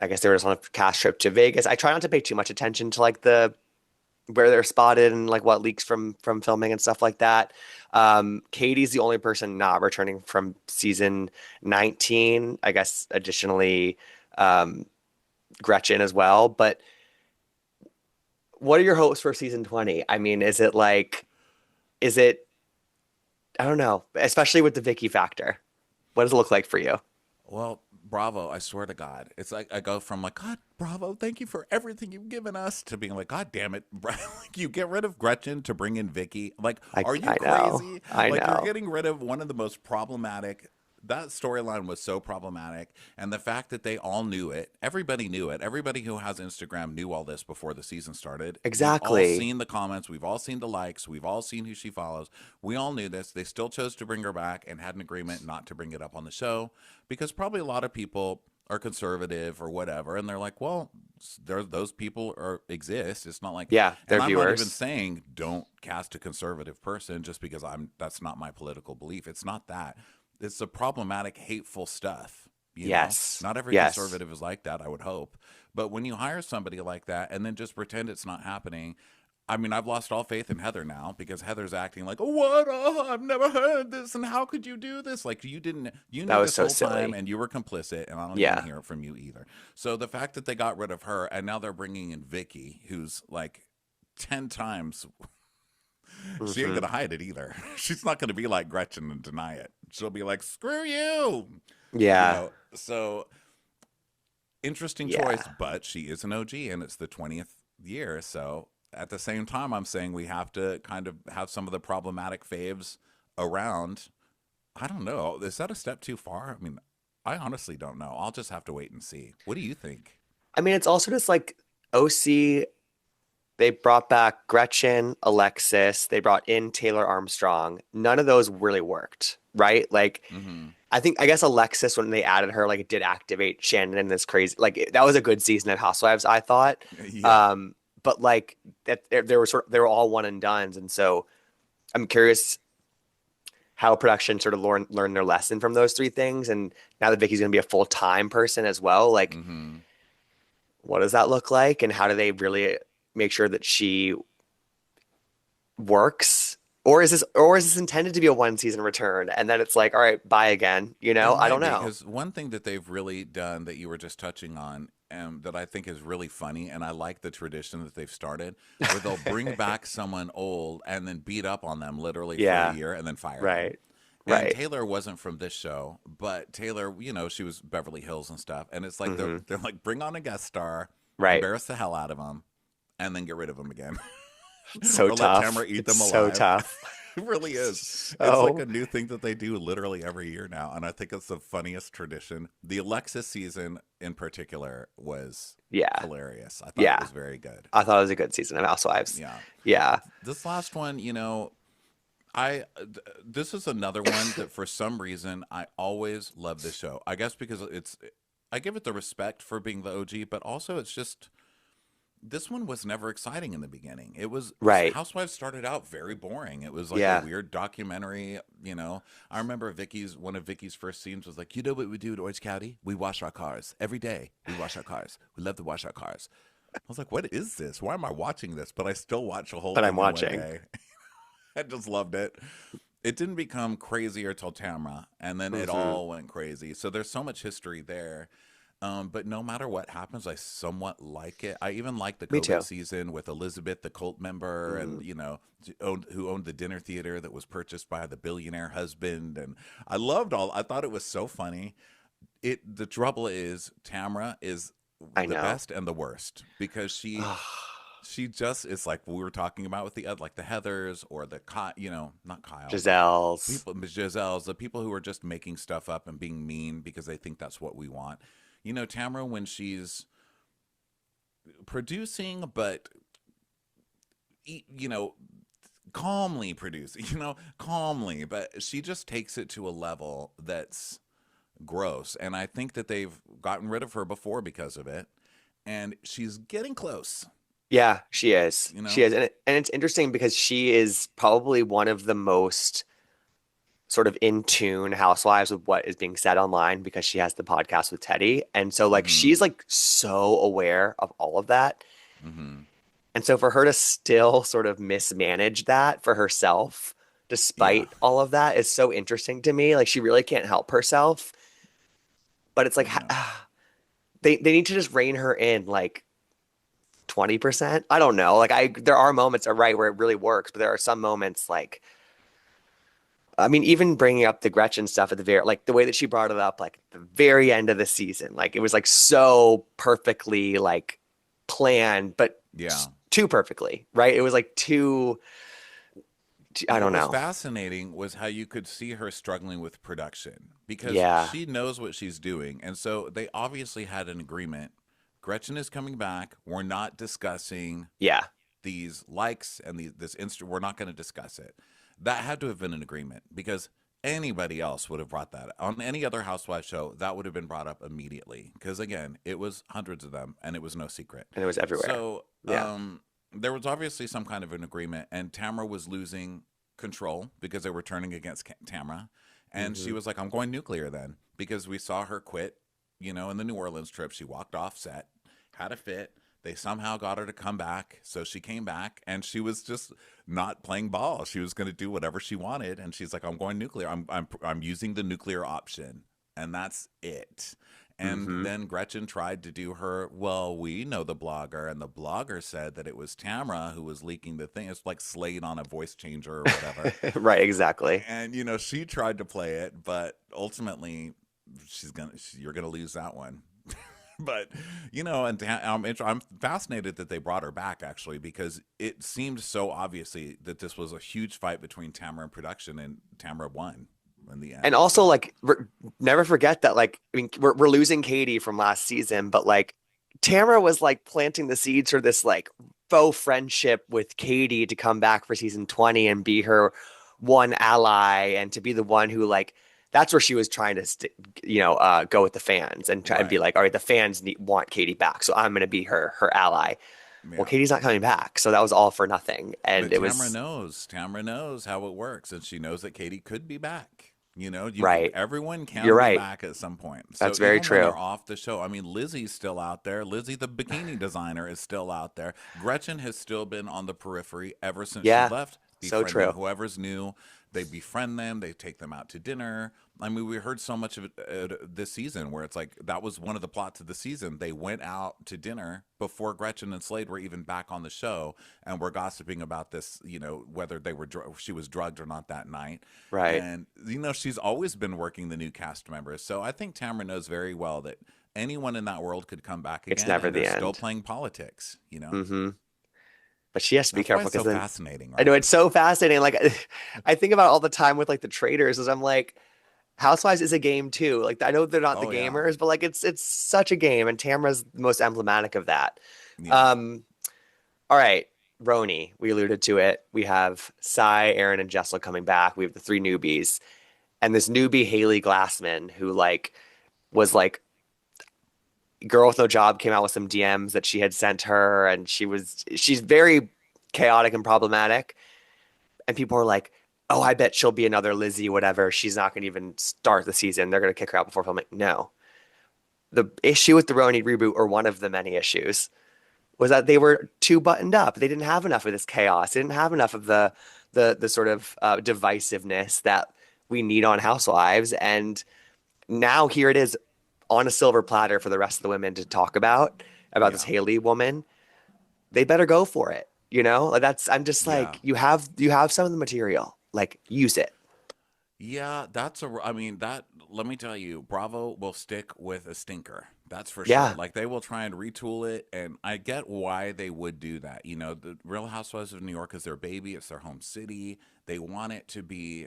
I guess they were just on a cast trip to Vegas. I try not to pay too much attention to like the where they're spotted and like what leaks from filming and stuff like that. Katie's the only person not returning from season 19. I guess additionally, um, Gretchen as well. But what are your hopes for season 20? I mean, is it, I don't know, especially with the Vicky factor. What does it look like for you? Well, Bravo, I swear to God. It's like I go from like, God, Bravo, thank you for everything you've given us to being like, God damn it. Like you get rid of Gretchen to bring in Vicky. Like, are you I know. crazy? I Like you're know. getting rid of one of the most problematic. That storyline was so problematic. And the fact that they all knew it, everybody knew it. Everybody who has Instagram knew all this before the season started. We've all Exactly. seen the comments. We've all seen the likes. We've all seen who she follows. We all knew this. They still chose to bring her back and had an agreement not to bring it up on the show because probably a lot of people are conservative or whatever, and they're like, well, there those people are exist. It's not like, Yeah, and they're I'm not even viewers. saying don't cast a conservative person just because I'm that's not my political belief. It's not that. It's the problematic, hateful stuff. You know, Yes. not every Yes. conservative is like that. I would hope, but when you hire somebody like that and then just pretend it's not happening, I mean, I've lost all faith in Heather now because Heather's acting like, oh, what? Oh, I've never heard this. And how could you do this? Like, you didn't, you That knew was this so whole time silly. and you were complicit. And I don't want to Yeah. hear it from you either. So the fact that they got rid of her and now they're bringing in Vicky, who's like 10 times, she ain't Hmm. going to hide it either. She's not going to be like Gretchen and deny it. She'll be like, screw you. You Yeah. know, so interesting choice, Yeah. but she is an OG and it's the 20th year. So at the same time, I'm saying we have to kind of have some of the problematic faves around. I don't know. Is that a step too far? I mean, I honestly don't know. I'll just have to wait and see. What do you think? I mean, it's also just like OC. They brought back Gretchen, Alexis. They brought in Taylor Armstrong. None of those really worked, right? Like, Mm-hmm. I guess Alexis, when they added her, like, it did activate Shannon in this crazy, like, that was a good season of Housewives, I thought. Yeah. Um, but like that, they were all one and dones, and so I'm curious how production sort of learned their lesson from those three things. And now that Vicky's going to be a full time person as well, like, Mm-hmm. what does that look like, and how do they really make sure that she works? Or is this intended to be a one season return and then it's like, all right, bye again, It I don't might be know. because one thing that they've really done that you were just touching on, that I think is really funny, and I like the tradition that they've started, where they'll bring back someone old and then beat up on them literally for a Yeah, year and then fire them. right, And right. Taylor wasn't from this show, but Taylor, she was Beverly Hills and stuff. And it's like Hmm. they're like bring on a guest star, Right. embarrass the hell out of them, and then get rid of them again, So or let tough. Tamara eat It's them so alive. tough. It really is. It's like So a new thing that they do literally every year now, and I think it's the funniest tradition. The Alexis season in particular was yeah, hilarious. I thought it yeah. was very good. I thought it was a good season of Housewives. Yeah. Yeah. This last one, this is another one that for some reason I always love this show. I guess because I give it the respect for being the OG, but also it's just this one was never exciting in the beginning. It was Right. Housewives started out very boring. It was like a Yeah. weird documentary. I remember one of Vicky's first scenes was like, you know what we do in Orange County? We wash our cars every day. We wash our cars. We love to wash our cars. I was like, what is this? Why am I watching this? But I still watch the whole But I'm thing in one watching. day. I just loved it. It didn't become crazier till Tamra, and then it Hmm. all went crazy. So there's so much history there. But no matter what happens, I somewhat like it. I even like the Me COVID too. season with Elizabeth, the cult member, Hmm. and who owned the dinner theater that was purchased by the billionaire husband. And I thought it was so funny. The trouble is Tamra is I the know. best and the worst because she just is like we were talking about with the like the Heathers or the not Kyle, but Giselle's. Giselle's, the people who are just making stuff up and being mean because they think that's what we want. Tamara, when she's producing, but you know, calmly producing, calmly, but she just takes it to a level that's gross. And I think that they've gotten rid of her before because of it. And she's getting close, Yeah, she is. you She know? is. And it's interesting because she is probably one of the most sort of in tune housewives with what is being said online because she has the podcast with Teddy. And so like Mm-hmm. she's like so aware of all of that. Mm-hmm. And so for her to still sort of mismanage that for herself, Yeah. despite all of that, is so interesting to me. Like she really can't help herself. But it's like Yeah. they need to just rein her in like 20%. I don't know. Like there are moments, right, where it really works, but there are some moments like I mean, even bringing up the Gretchen stuff at the very, like the way that she brought it up, like the very end of the season, like it was like so perfectly like planned, but Yeah. too perfectly, right? It was like I What don't was know. fascinating was how you could see her struggling with production because Yeah. she knows what she's doing. And so they obviously had an agreement. Gretchen is coming back. We're not discussing Yeah. these likes and we're not going to discuss it. That had to have been an agreement because anybody else would have brought that on any other housewife show. That would have been brought up immediately because again, it was hundreds of them and it was no secret. And it was everywhere. So Yeah. there was obviously some kind of an agreement, and Tamra was losing control because they were turning against Tamra, and she Hmm. was like, "I'm going nuclear then," because we saw her quit. In the New Orleans trip, she walked off set, had a fit. They somehow got her to come back, so she came back, and she was just not playing ball. She was going to do whatever she wanted, and she's like, "I'm going nuclear. I'm using the nuclear option, and that's it." And Hmm. then Gretchen tried to do her, well, we know the blogger, and the blogger said that it was Tamra who was leaking the thing. It's like Slade on a voice changer or whatever. Right, exactly. And she tried to play it, but ultimately you're gonna lose that one. But and I'm fascinated that they brought her back actually because it seemed so obviously that this was a huge fight between Tamra and production, and Tamra won in the And end. also, So like, never forget that, like, I mean, we're losing Katie from last season, but like, Tamara was like planting the seeds for this like faux friendship with Katie to come back for season 20 and be her one ally and to be the one who like that's where she was trying to go with the fans and try and be right, like, all right, the fans want Katie back, so I'm going to be her ally. Well, yeah. Katie's not coming back, so that was all for nothing, and But it was Tamra knows how it works, and she knows that Katie could be back. right. Everyone You're can be right. back at some point. So That's very even when true. they're off the show, I mean, Lizzie's still out there. Lizzie, the bikini designer, is still out there. Gretchen has still been on the periphery ever since she Yeah, left, so befriending true. whoever's new. They befriend them. They take them out to dinner. I mean, we heard so much of it this season where it's like that was one of the plots of the season. They went out to dinner before Gretchen and Slade were even back on the show, and we're gossiping about this, whether she was drugged or not that night. Right. And she's always been working the new cast members. So I think Tamara knows very well that anyone in that world could come back It's again, never and they're the still end. playing politics. Hmm. But she has to be That's why careful it's because so then fascinating, I know right? it's so fascinating. Like I think about it all the time with like the traders, is I'm like, Housewives is a game too. Like I know they're not the Oh yeah. gamers, but like it's such a game, and Tamra's the most emblematic of that. Yeah. Um, all right, Roni, we alluded to it. We have Cy, Aaron, and Jessel coming back. We have the three newbies, and this newbie Haley Glassman, who like was like girl with no job, came out with some DMs that she had sent her, and she's very chaotic and problematic. And people are like, "Oh, I bet she'll be another Lizzie, whatever. She's not going to even start the season. They're going to kick her out before filming." No, the issue with the Roni reboot, or one of the many issues, was that they were too buttoned up. They didn't have enough of this chaos. They didn't have enough of the sort of divisiveness that we need on Housewives. And now here it is on a silver platter for the rest of the women to talk about this Yeah. Haley woman. They better go for it. Like that's I'm just Yeah. like you have some of the material, like use it. Yeah, I mean, let me tell you, Bravo will stick with a stinker. That's for sure. Yeah. Like, they will try and retool it. And I get why they would do that. The Real Housewives of New York is their baby, it's their home city. They want it to be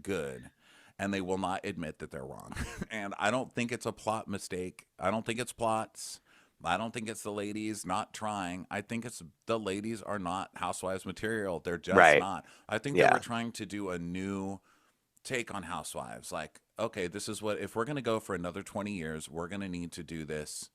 good. And they will not admit that they're wrong. And I don't think it's a plot mistake. I don't think it's plots. I don't think it's the ladies not trying. I think it's the ladies are not Housewives material. They're just Right. not. I think they were Yeah. trying to do a new take on Housewives. Like, okay, this is what, if we're going to go for another 20 years, we're going to need to do this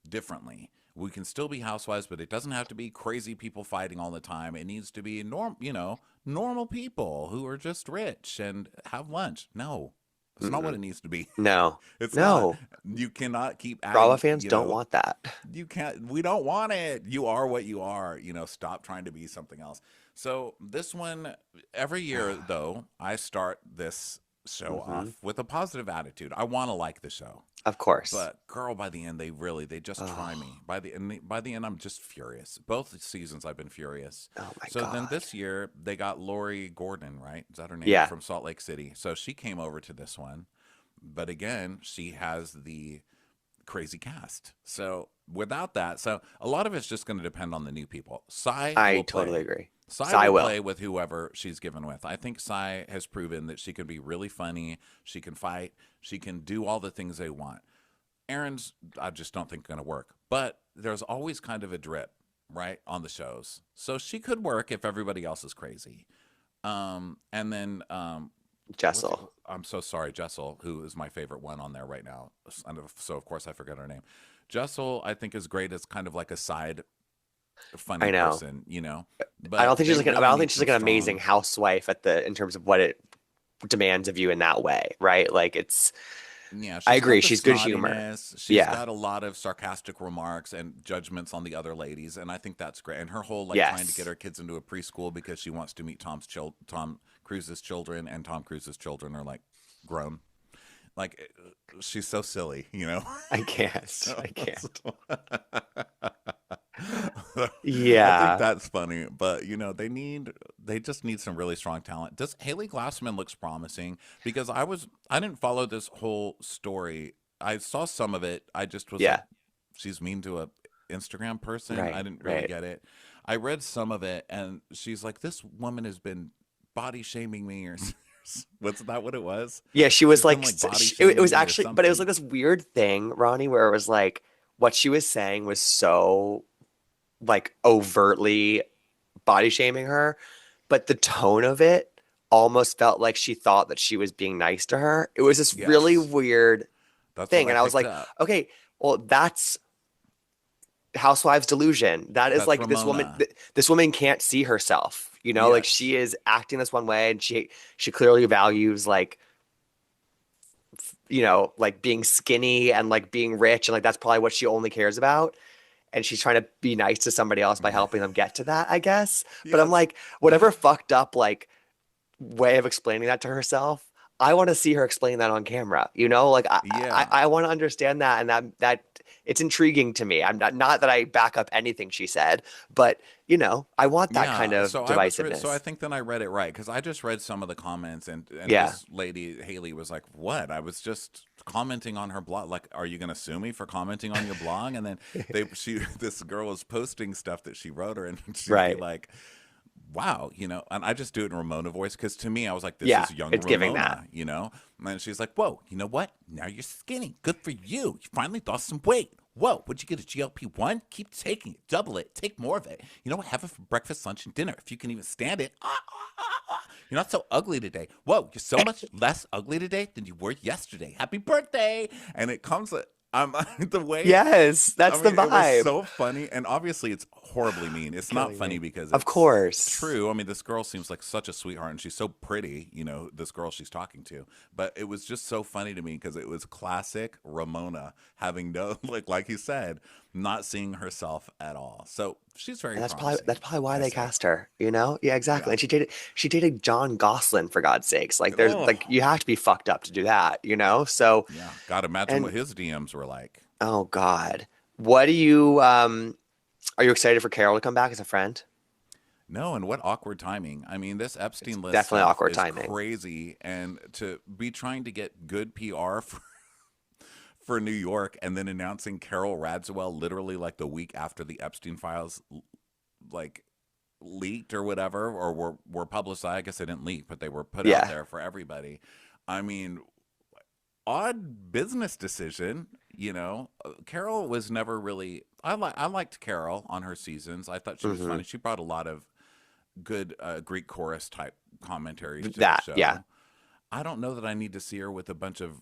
differently. We can still be Housewives, but it doesn't have to be crazy people fighting all the time. It needs to be normal people who are just rich and have lunch. No, it's not what Mm-mm. it needs to be. No. It's not. No. You cannot keep Bravo adding, fans don't want that. you can't, we don't want it. You are what you are. Stop trying to be something else. So this one, every year though, I start this show Hmm. off with a positive attitude. I want to like the show. Of course. But girl, by the end, they just try Oh, me. By the end, I'm just furious. Both seasons, I've been furious. oh my So then God. this year, they got Lori Gordon, right? Is that her name? Yeah. From Salt Lake City. So she came over to this one, but again, she has the crazy cast. So without that, so a lot of it's just going to depend on the new people. I totally agree. Sai So I will will. play with whoever she's given with. I think Sai has proven that she can be really funny. She can fight. She can do all the things they want. Aaron's, I just don't think going to work. But there's always kind of a drip, right, on the shows. So she could work if everybody else is crazy. And then Jessel. I'm so sorry, Jessel, who is my favorite one on there right now. So of course I forget her name. Jessel, I think is great as kind of like a side funny I know. person, you know. I don't But think they she's like I really don't think need she's some like an amazing strong. housewife at the in terms of what it demands of you in that way, right? Like it's Yeah, I she's agree. got the She's good humor. snottiness. She's Yeah. got a lot of sarcastic remarks and judgments on the other ladies, and I think that's great. And her whole like trying to get Yes. her kids into a preschool because she wants to meet Tom Cruise's children, and Tom Cruise's children are like grown. Like she's so silly, you know. I can't. So, I can't. I think Yeah. that's funny, but you know, they just need some really strong talent. Does Haley Glassman looks promising because I didn't follow this whole story. I saw some of it. I just was like, Yeah. she's mean to a Instagram person. I Right. didn't really Right. get it. I read some of it, and she's like, this woman has been body shaming me, or what's that? What it was? Yeah, she was She's been like like body it shaming was me or actually but it was something. like this weird thing, Ronnie, where it was like what she was saying was so like overtly body shaming her, but the tone of it almost felt like she thought that she was being nice to her. It was this really Yes, weird that's what thing. I And I was picked like, up. okay, well, that's housewives delusion. That is That's like this woman, Ramona. this woman can't see herself, you know, like Yes. she is acting this one way and she clearly values like, you know, like being skinny and like being rich and like that's probably what she only cares about. And she's trying to be nice to somebody else by helping them get to that, I guess. But I'm Yes. like, whatever fucked up like way of explaining that to herself, I want to see her explain that on camera. You know, like Yeah. I want to understand that, and that it's intriguing to me. I'm not that I back up anything she said, but you know, I want that kind Yeah. of So I divisiveness. think then I read it right because I just read some of the comments, and Yeah, this lady Haley was like, "What? I was just commenting on her blog. Like, are you going to sue me for commenting on your blog?" And then she this girl was posting stuff that she wrote her, and she'd be right. like, wow, you know, and I just do it in Ramona voice because to me, I was like, this Yeah, is young it's giving that. Ramona, you know? And she's like, whoa, you know what? Now you're skinny. Good for you. You finally lost some weight. Whoa, would you get a GLP-1? Keep taking it. Double it. Take more of it. You know what? Have it for breakfast, lunch, and dinner if you can even stand it. You're not so ugly today. Whoa, you're so much less ugly today than you were yesterday. Happy birthday. And it comes, I'm the way Yes, I that's the mean, it was vibe. so funny, and obviously it's horribly mean. It's not Killing funny me. because Of it's course. true. I mean, this girl seems like such a sweetheart, and she's so pretty. You know, this girl she's talking to. But it was just so funny to me because it was classic Ramona having no like you said, not seeing herself at all. So she's very And promising, that's probably why I they say. cast her, you know? Yeah, exactly. Yeah. And she dated John Gosselin for God's sakes. Like there's Oh, like you have to be fucked up to do that, you know? So yeah. God, imagine what and his DMs were like. oh God. What do you are you excited for Carol to come back as a friend? No, and what awkward timing. I mean, this It's Epstein list definitely stuff awkward is timing. crazy. And to be trying to get good PR for New York and then announcing Carole Radziwill literally like the week after the Epstein files like leaked or whatever, or were publicized. I guess they didn't leak, but they were put out Yeah. there for everybody. I mean, odd business decision. You know, Carol was never really. I liked Carol on her seasons. I thought she was Hmm. funny. She brought a lot of good Greek chorus type commentaries to the That, yeah. show. I don't know that I need to see her with a bunch of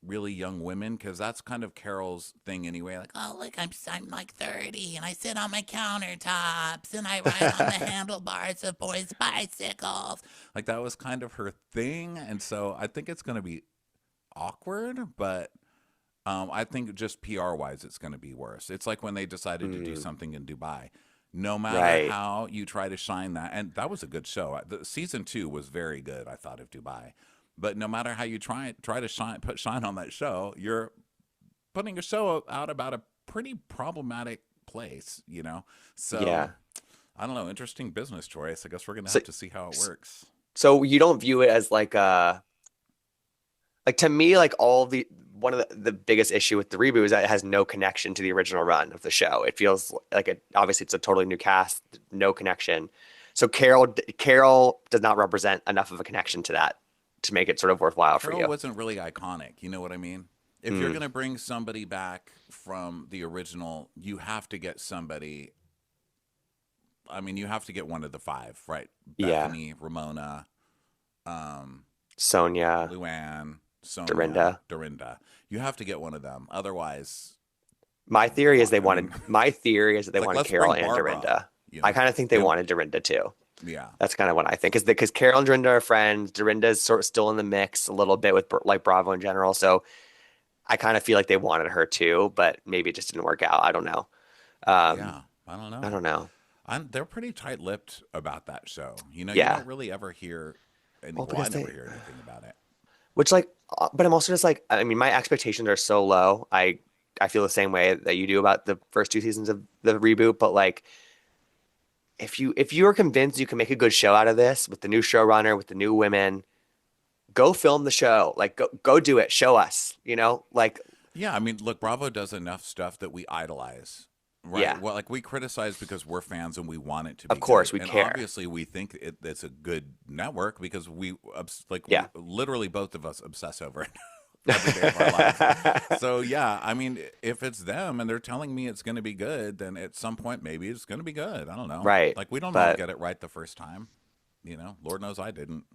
really young women because that's kind of Carol's thing anyway. Like, oh look, I'm like 30 and I sit on my countertops and I ride on the handlebars of boys' bicycles. Like that was kind of her thing, and so I think it's going to be awkward, but. I think just PR wise, it's going to be worse. It's like when they decided to do Mm, something in Dubai. No matter right. how you try to shine that, and that was a good show. The season 2 was very good. I thought of Dubai, but no matter how you try to shine on that show, you're putting a show out about a pretty problematic place, you know? So Yeah. I don't know. Interesting business choice. I guess we're going to So have to see how it works. so you don't view it as like a like to me like all the one of the biggest issue with the reboot is that it has no connection to the original run of the show. It feels like it obviously it's a totally new cast, no connection. So Carol does not represent enough of a connection to that to make it sort of worthwhile for Carol you. wasn't really iconic. You know what I mean? If you're Mm, going to bring somebody back from the original, you have to get somebody. I mean, you have to get one of the five, right? yeah. Bethany, Ramona, um, Sonia, Luann, Sonia, Dorinda. Dorinda. You have to get one of them. Otherwise, My I mean, theory is that they it's like wanted let's Carol bring and Barbara. Dorinda. You I know, kind of think they and wanted Dorinda too. yeah, That's kind of what I think is because Carol and Dorinda are friends. Dorinda is sort of still in the mix a little bit with like Bravo in general. So I kind of feel like they wanted her too, but maybe it just didn't work out. I don't know. Um, yeah. I don't I know. don't know. They're pretty tight-lipped about that show. You know, you Yeah. don't really ever hear any. Well, Well, I because never they, hear anything about it. which like, but I'm also just like, I mean, my expectations are so low. I feel the same way that you do about the first two seasons of the reboot. But like, if you are convinced you can make a good show out of this with the new showrunner, with the new women, go film the show. Like, go do it. Show us. You know, like, Yeah, I mean, look, Bravo does enough stuff that we idolize, right? yeah, Well, like we criticize because we're fans and we want it to of be course good, we and care. obviously we think it's a good network because we Yeah. literally both of us obsess over it every day of our life. So yeah, I mean, if it's them and they're telling me it's going to be good, then at some point maybe it's going to be good. I don't know. Right. Like we don't all But get it right the first time, you know. Lord knows I didn't.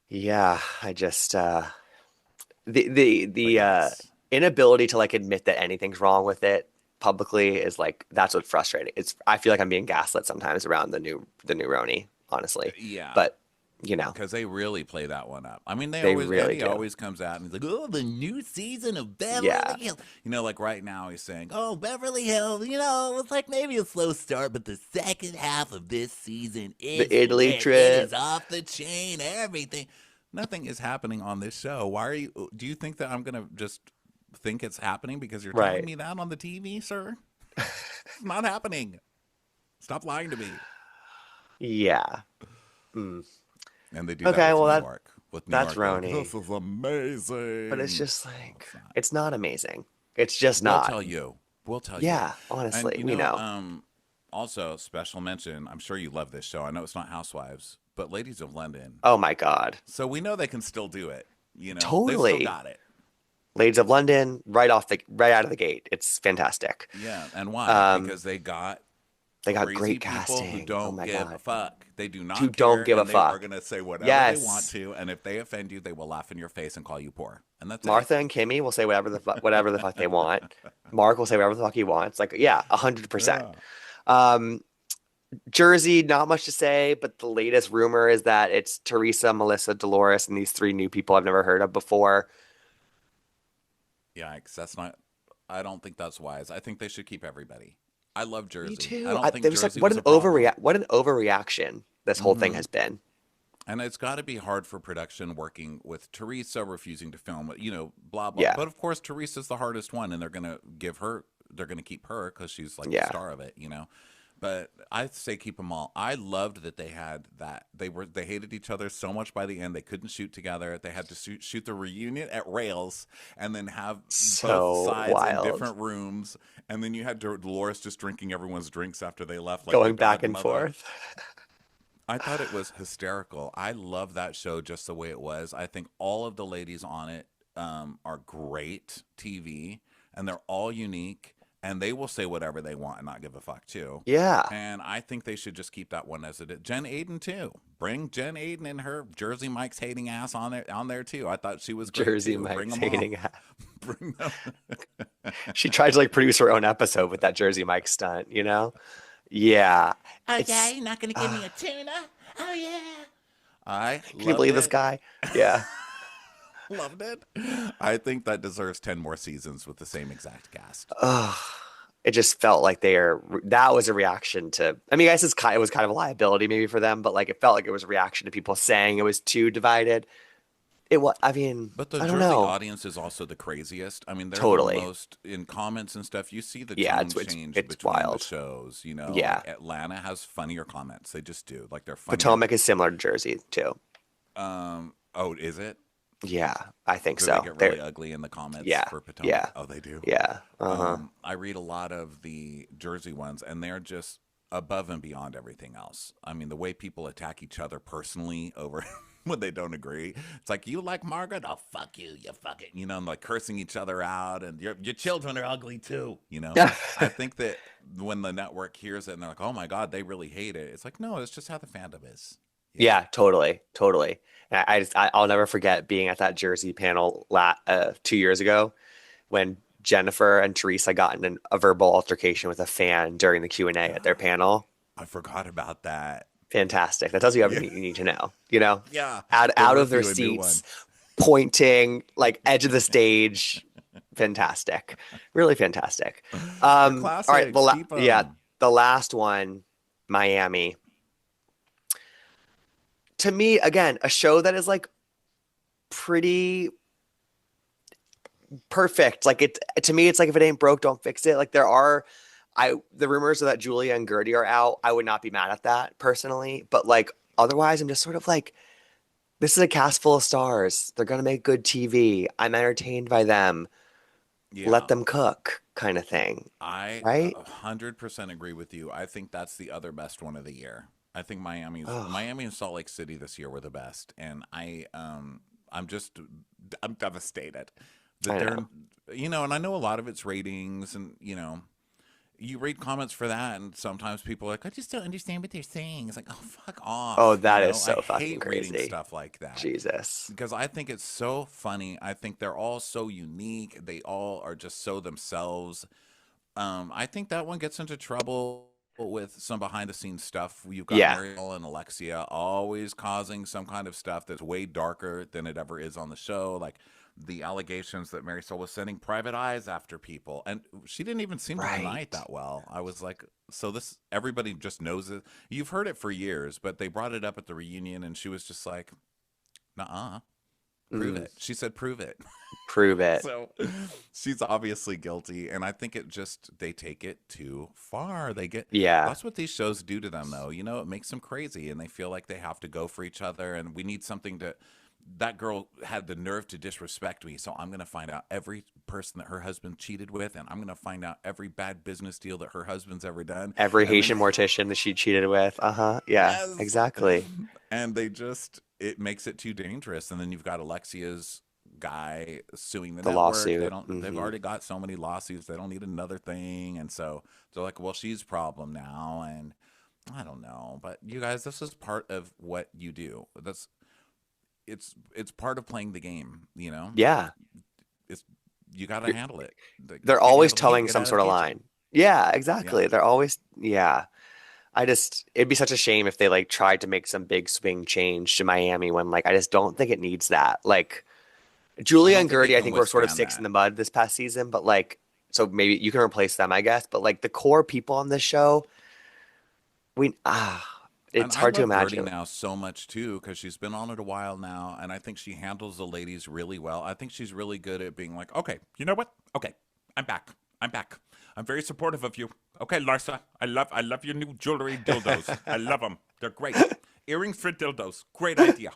yeah, I just the But yes, inability to like admit that anything's wrong with it publicly is like that's what's frustrating. It's I feel like I'm being gaslit sometimes around the new Roni, honestly. yeah. But you know, Because they really play that one up. I mean, they they always really Eddie do. always comes out and he's like, "Oh, the new season of Yeah. Beverly Hills." You know, like right now he's saying, "Oh, Beverly Hills. You know, it was like maybe a slow start, but the second half of this season The is Italy lit. It is trip. off the chain. Everything. Nothing is happening on this show. Why are you? Do you think that I'm gonna just think it's happening because you're telling Right. me that on the TV, sir? It's not happening. Stop lying to me." Yeah. Mm. And they do that Okay, with well New York. With New that's York, they're like, Roni. "This is But it's amazing." just No, like it's not. it's not amazing. It's just We'll not. tell you. We'll tell you. Yeah, And honestly, you we know, know. also special mention. I'm sure you love this show. I know it's not Housewives, but Ladies of London. Oh my God. So we know they can still do it. You know, they've still Totally. got it. Ladies of London, right out of the gate. It's fantastic. Yeah, and why? Um, Because they got they got crazy great people who casting. Oh don't my give a God. fuck. They do Who not don't care, give a and they are fuck. going to say whatever they want Yes. to. And if they offend you, they will laugh in your face and call you poor. And that's it. Martha and Kimmy will say whatever the fuck they want. Mark will say whatever the fuck he wants. Like, yeah, 100%. Yeah. Um, Jersey, not much to say, but the latest rumor is that it's Teresa, Melissa, Dolores, and these three new people I've never heard of before. Yikes, that's not. I don't think that's wise. I think they should keep everybody. I love Me Jersey. I too. don't think There was like Jersey was a problem. what an overreaction this whole thing Hmm. has been. And it's got to be hard for production working with Teresa refusing to film it, you know, blah, blah. Yeah, But of course, Teresa's the hardest one, and they're going to they're going to keep her because she's like the yeah. star of it, you know. But I say keep them all. I loved that they had that. They hated each other so much by the end they couldn't shoot together. They had to shoot the reunion at Rails and then have both So sides in wild, different rooms. And then you had Dolores just drinking everyone's drinks after they left, like the going back and godmother. forth. I thought it was hysterical. I love that show just the way it was. I think all of the ladies on it are great TV, and they're all unique, and they will say whatever they want and not give a fuck too. Yeah, And I think they should just keep that one as it is. Jen Aiden too. Bring Jen Aiden and her Jersey Mike's hating ass on there too. I thought she was great Jersey too. Bring Mike's them all. hating. Bring them. She tried to like produce her own episode with that Jersey Mike stunt, you know? Yeah, Oh yeah, it's. you're not gonna give Uh, me a tuna? Oh yeah. I can you loved believe this it. guy? Yeah. Loved it. I think that deserves 10 more seasons with the same exact cast. Ugh. It just felt like that was a reaction to, I mean, I guess it was kind of a liability maybe for them, but like it felt like it was a reaction to people saying it was too divided. I mean, But the I don't Jersey know. audience is also the craziest. I mean, they're the Totally. most in comments and stuff. You see the Yeah, tone change it's between the wild. shows. You know, Yeah. like Atlanta has funnier comments. They just do. Like they're funnier. Potomac is similar to Jersey too. Oh, is it? Yeah, I think Do they so. get They're really ugly in the comments yeah, for Potomac? yeah, Oh, they do. yeah. Uh-huh. I read a lot of the Jersey ones, and they're just above and beyond everything else. I mean, the way people attack each other personally over when they don't agree. It's like, you like Margaret? Oh, fuck you, you fucking, and like cursing each other out, and your children are ugly too. I think that when the network hears it and they're like, oh my God, they really hate it. It's like, no, it's just how the fandom is. Yeah, totally, totally. And I'll never forget being at that Jersey panel 2 years ago when Jennifer and Teresa got in a verbal altercation with a fan during the Q&A at their panel. I forgot about that. Fantastic. That tells you Yeah. everything you need to know. You know, Yeah. They're out of worth their you a new seats, one. pointing like edge of the stage. Fantastic, really fantastic. They're All right, classics. Keep yeah, them. the last one, Miami. To me, again, a show that is like pretty perfect. Like it to me, it's like if it ain't broke, don't fix it. Like the rumors that Julia and Gertie are out. I would not be mad at that personally, but like otherwise, I'm just sort of like, this is a cast full of stars. They're gonna make good TV. I'm entertained by them. Let Yeah. them cook, kind of thing, I right? 100% agree with you. I think that's the other best one of the year. I think Oh, Miami and Salt Lake City this year were the best, and I'm devastated that I they're, know. and I know a lot of it's ratings, and you read comments for that, and sometimes people are like, I just don't understand what they're saying. It's like, oh, fuck Oh, off. that is I so fucking hate reading crazy. stuff like that Jesus. because I think it's so funny. I think they're all so unique. They all are just so themselves. I think that one gets into trouble with some behind the scenes stuff. You've got Yeah. Mariel and Alexia always causing some kind of stuff that's way darker than it ever is on the show. Like the allegations that Marisol was sending private eyes after people, and she didn't even seem to deny it Right. that well. I was like, so this everybody just knows it. You've heard it for years, but they brought it up at the reunion, and she was just like, "Nuh-uh, prove Mm, it." She said, "Prove it." prove it. So she's obviously guilty, and I think it just they take it too far. Yeah. That's what these shows do to them, though. It makes them crazy, and they feel like they have to go for each other, and we need something to. That girl had the nerve to disrespect me, so I'm going to find out every person that her husband cheated with, and I'm going to find out every bad business deal that her husband's ever done, Every and then Haitian mortician that she cheated with. Uh-huh. Yeah, yes, exactly. and it makes it too dangerous. And then you've got Alexia's guy suing the The network. lawsuit. They've Hmm. already got so many lawsuits. They don't need another thing. And so they're like, well, she's a problem now. And I don't know, but you guys, this is part of what you do. It's part of playing the game, Yeah. it's you got to You're, handle it. You they're can't always handle the heat, towing get some out of the sort of kitchen. line. Yeah, Yeah. exactly. They're always, yeah. It'd be such a shame if they like tried to make some big swing change to Miami when like I just don't think it needs that. Like I Julia don't and think it Gertie, I can think were sort of withstand sticks in that. the mud this past season, but like, so maybe you can replace them, I guess. But like the core people on this show, And it's I hard to love Gertie imagine. now so much too because she's been on it a while now, and I think she handles the ladies really well. I think she's really good at being like, okay, you know what? Okay, I'm back. I'm back. I'm very supportive of you. Okay, Larsa, I love your new jewelry dildos. I love them. They're great. Earrings for dildos. Great idea.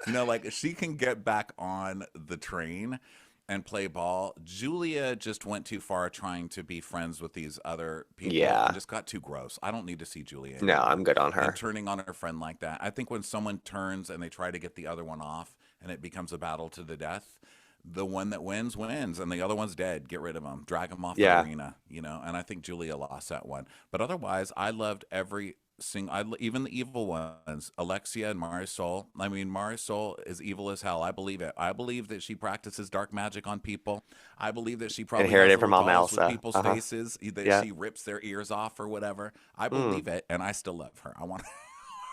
Like she can get back on the train and play ball. Julia just went too far trying to be friends with these other people and Yeah. just got too gross. I don't need to see Julia No, I'm anymore. good on And her. turning on her friend like that. I think when someone turns and they try to get the other one off and it becomes a battle to the death, the one that wins wins and the other one's dead. Get rid of them. Drag them off the Yeah. arena. And I think Julia lost that one. But otherwise, I loved every even the evil ones, Alexia and Marisol. I mean, Marisol is evil as hell. I believe it. I believe that she practices dark magic on people. I believe that she probably has Inherited from little Mama dolls with Elsa. people's Uh-huh. faces that Yeah. she rips their ears off or whatever. I Mm. believe it, and I still love her. I want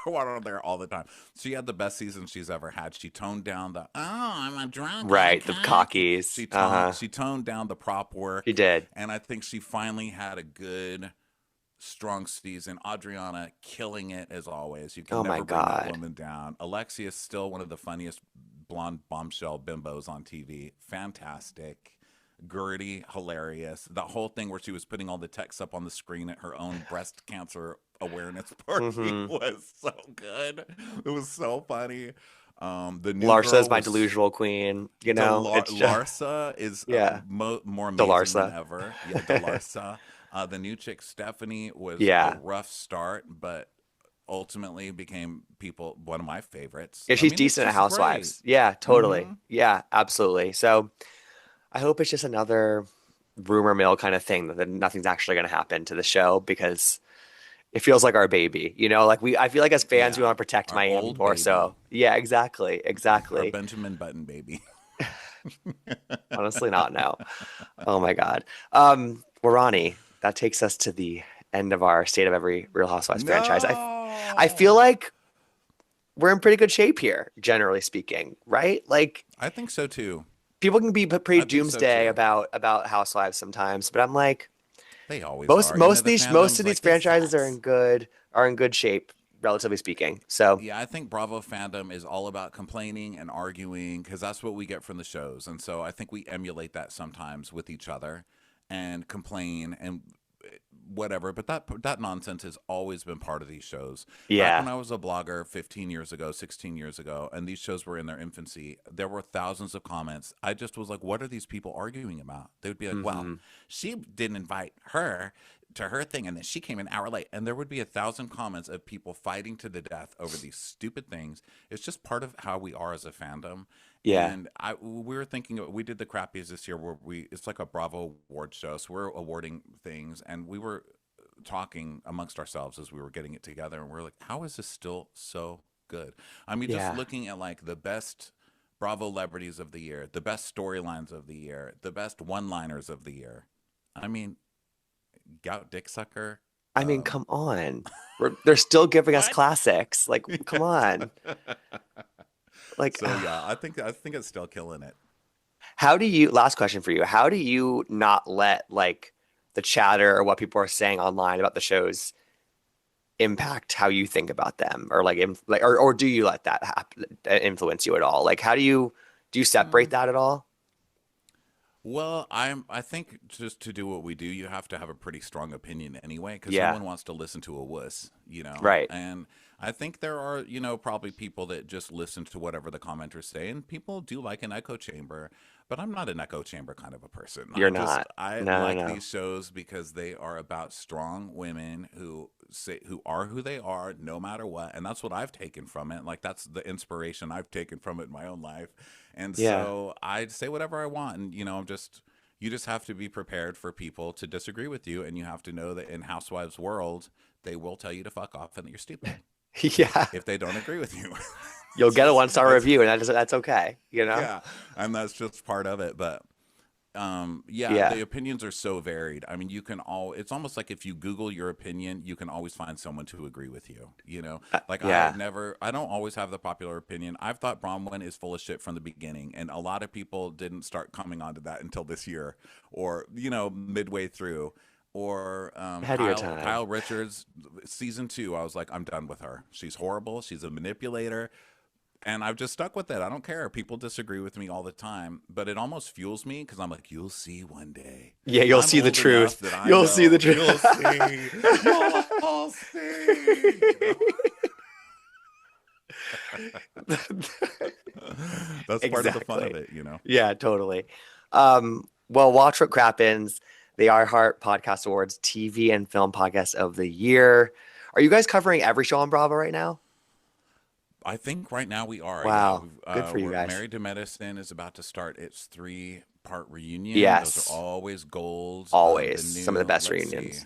I want her there all the time. She had the best season she's ever had. She toned down the I'm a drunk, I'm Right. The cocky. cockies. Uh-huh. She toned down the prop She work, did. and I think she finally had a good strong season. Adriana killing it as always. You can Oh my never bring that God. woman down. Alexia is still one of the funniest blonde bombshell bimbos on TV. Fantastic. Gertie, hilarious. The whole thing where she was putting all the texts up on the screen at her own breast cancer awareness party Hmm. was so good. It was so funny. The new Larsa is girl my was delusional queen. You know, it's just Larsa is yeah, more amazing than Delarsa. ever. Yeah, Delarsa. The new chick Stephanie was a Yeah. rough start, but ultimately became people one of my favorites. Yeah, I she's mean, it's decent at just great. Housewives. Yeah, totally. Mm-hmm. Yeah, absolutely. So I hope it's just another rumor mill kind of thing that nothing's actually going to happen to the show because it feels like our baby. You know, like I feel like as fans, we Yeah, want to protect our Miami old more baby, so. Yeah, exactly. our Exactly. Benjamin Button baby. Honestly, not now. Oh my God. Well, Ronnie, that takes us to the end of our State of Every Real Housewives franchise. I feel No, like we're in pretty good shape here, generally speaking, right? Like I think so too. people can be pretty I think so doomsday too. about Housewives sometimes, but I'm like They always are. You know, the most fandom's of these like this franchises sucks. are in good shape, relatively speaking. So Yeah, I think Bravo fandom is all about complaining and arguing because that's what we get from the shows. And so I think we emulate that sometimes with each other and complain and whatever. But that nonsense has always been part of these shows. Back yeah. when I was a blogger 15 years ago, 16 years ago, and these shows were in their infancy, there were thousands of comments. I just was like, what are these people arguing about? They would be like, well, Hmm. she didn't invite her to her thing and then she came an hour late, and there would be 1,000 comments of people fighting to the death over these stupid things. It's just part of how we are as a fandom. Yeah. And we were thinking, we did the crappies this year where it's like a Bravo award show, so we're awarding things, and we were talking amongst ourselves as we were getting it together, and we're like, how is this still so good? I mean, just Yeah. looking at like the best Bravo celebrities of the year, the best storylines of the year, the best one-liners of the year. I mean, Gout Dick Sucker. I mean, Um, come on. They're still giving us what? classics. Like, come on. Like, So yeah, I think it's still killing it. how do you, last question for you, how do you not let like the chatter or what people are saying online about the shows impact how you think about them or like, or do you let that influence you at all? Like, do you separate Mm. that at all? Well, I think just to do what we do, you have to have a pretty strong opinion anyway, because no Yeah, one wants to listen to a wuss, you know. right. And I think there are, probably people that just listen to whatever the commenters say, and people do like an echo chamber. But I'm not an echo chamber kind of a person. You're not. I No, like no, these shows because they are about strong women who are who they are no matter what, and that's what I've taken from it. Like that's the inspiration I've taken from it in my own life. And yeah. so I say whatever I want, and you just have to be prepared for people to disagree with you, and you have to know that in Housewives world, they will tell you to fuck off and that you're stupid Yeah. if they don't agree with you. You'll get a one-star That's review and that's okay, you know? yeah, and that's just part of it. But yeah, Yeah. the opinions are so varied. I mean, it's almost like if you Google your opinion, you can always find someone to agree with you, like Yeah. I don't always have the popular opinion. I've thought Bronwyn is full of shit from the beginning, and a lot of people didn't start coming onto that until this year, or midway through. Or Ahead of your time. Kyle Richards, season 2, I was like, I'm done with her. She's horrible. She's a manipulator, and I've just stuck with it. I don't care. People disagree with me all the time, but it almost fuels me because I'm like, you'll see one day. Yeah, you'll I'm see the old enough truth. that I You'll see the know. truth. You'll see. You'll all see. That's part of the fun of Exactly. it. Yeah, totally. Well, watch what crappens. The iHeart Podcast Awards TV and Film Podcast of the Year. Are you guys covering every show on Bravo right now? I think right now we are. Yeah, Wow, good for you we're guys. Married to Medicine is about to start its 3-part reunion. Those are Yes, always gold. always The some of the new, best let's see, reunions.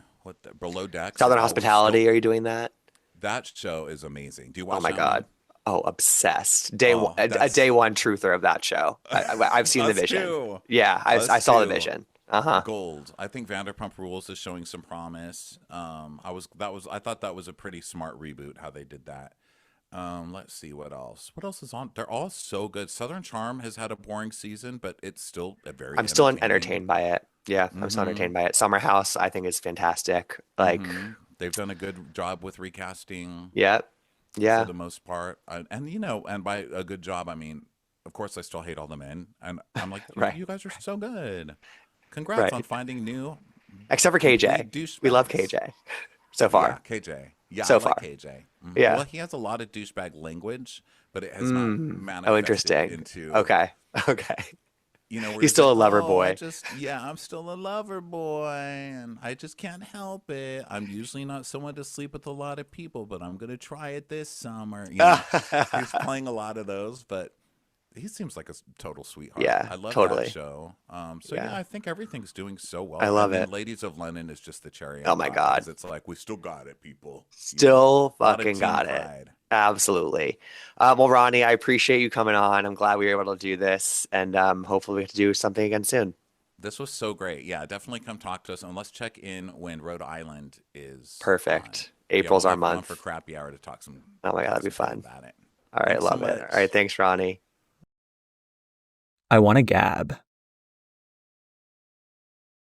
Below Decks is Southern always still. Hospitality, are you doing that? That show is amazing. Do you Oh watch my that God. one? Oh, obsessed. Oh, A day that's one truther of that show. I've seen the us vision. too. Yeah, I Us saw the too. vision. Uh-huh. Gold. I think Vanderpump Rules is showing some promise. I thought that was a pretty smart reboot how they did that. Let's see what else. What else is on? They're all so good. Southern Charm has had a boring season, but it's still a very I'm still entertaining. entertained by it. Yeah, I'm still Mm-hmm. entertained by it. Summer House, I think, is fantastic. Like, Mm-hmm. They've done a good job with recasting yeah, for yeah, the most part, and by a good job, I mean of course, I still hate all the men, and I'm like, Right. you guys are so good. Congrats on Right. finding new Except for KJ. lead We love douchebags. KJ so Yeah, far. KJ. Yeah, I So like far. KJ. Well, Yeah. he has a lot of douchebag language, but it has not Mm. Oh, manifested interesting. into, Okay. Okay. where He's he's still like, a lover oh, boy. yeah, I'm still a lover boy, and I just can't help it. I'm usually not someone to sleep with a lot of people, but I'm going to try it this summer. He's playing a lot of those, but he seems like a total sweetheart. Yeah, I love that totally. show. So yeah, Yeah. I think everything's doing so I well. And love then it. Ladies of London is just the cherry Oh on my top God. because it's like we still got it, people. Still A lot of fucking team got it. pride. Absolutely. Well, Ronnie, I appreciate you coming on. I'm glad we were able to do this, and hopefully we get to do something again soon. This was so great. Yeah, definitely come talk to us and let's check in when Rhode Island is on. Perfect. Yeah, we'll April's our have you on for month. crappy hour to Oh my God, talk that'd be some crap fun. about it. All right, Thanks so love it. All right, much. thanks, Ronnie. I want to gab.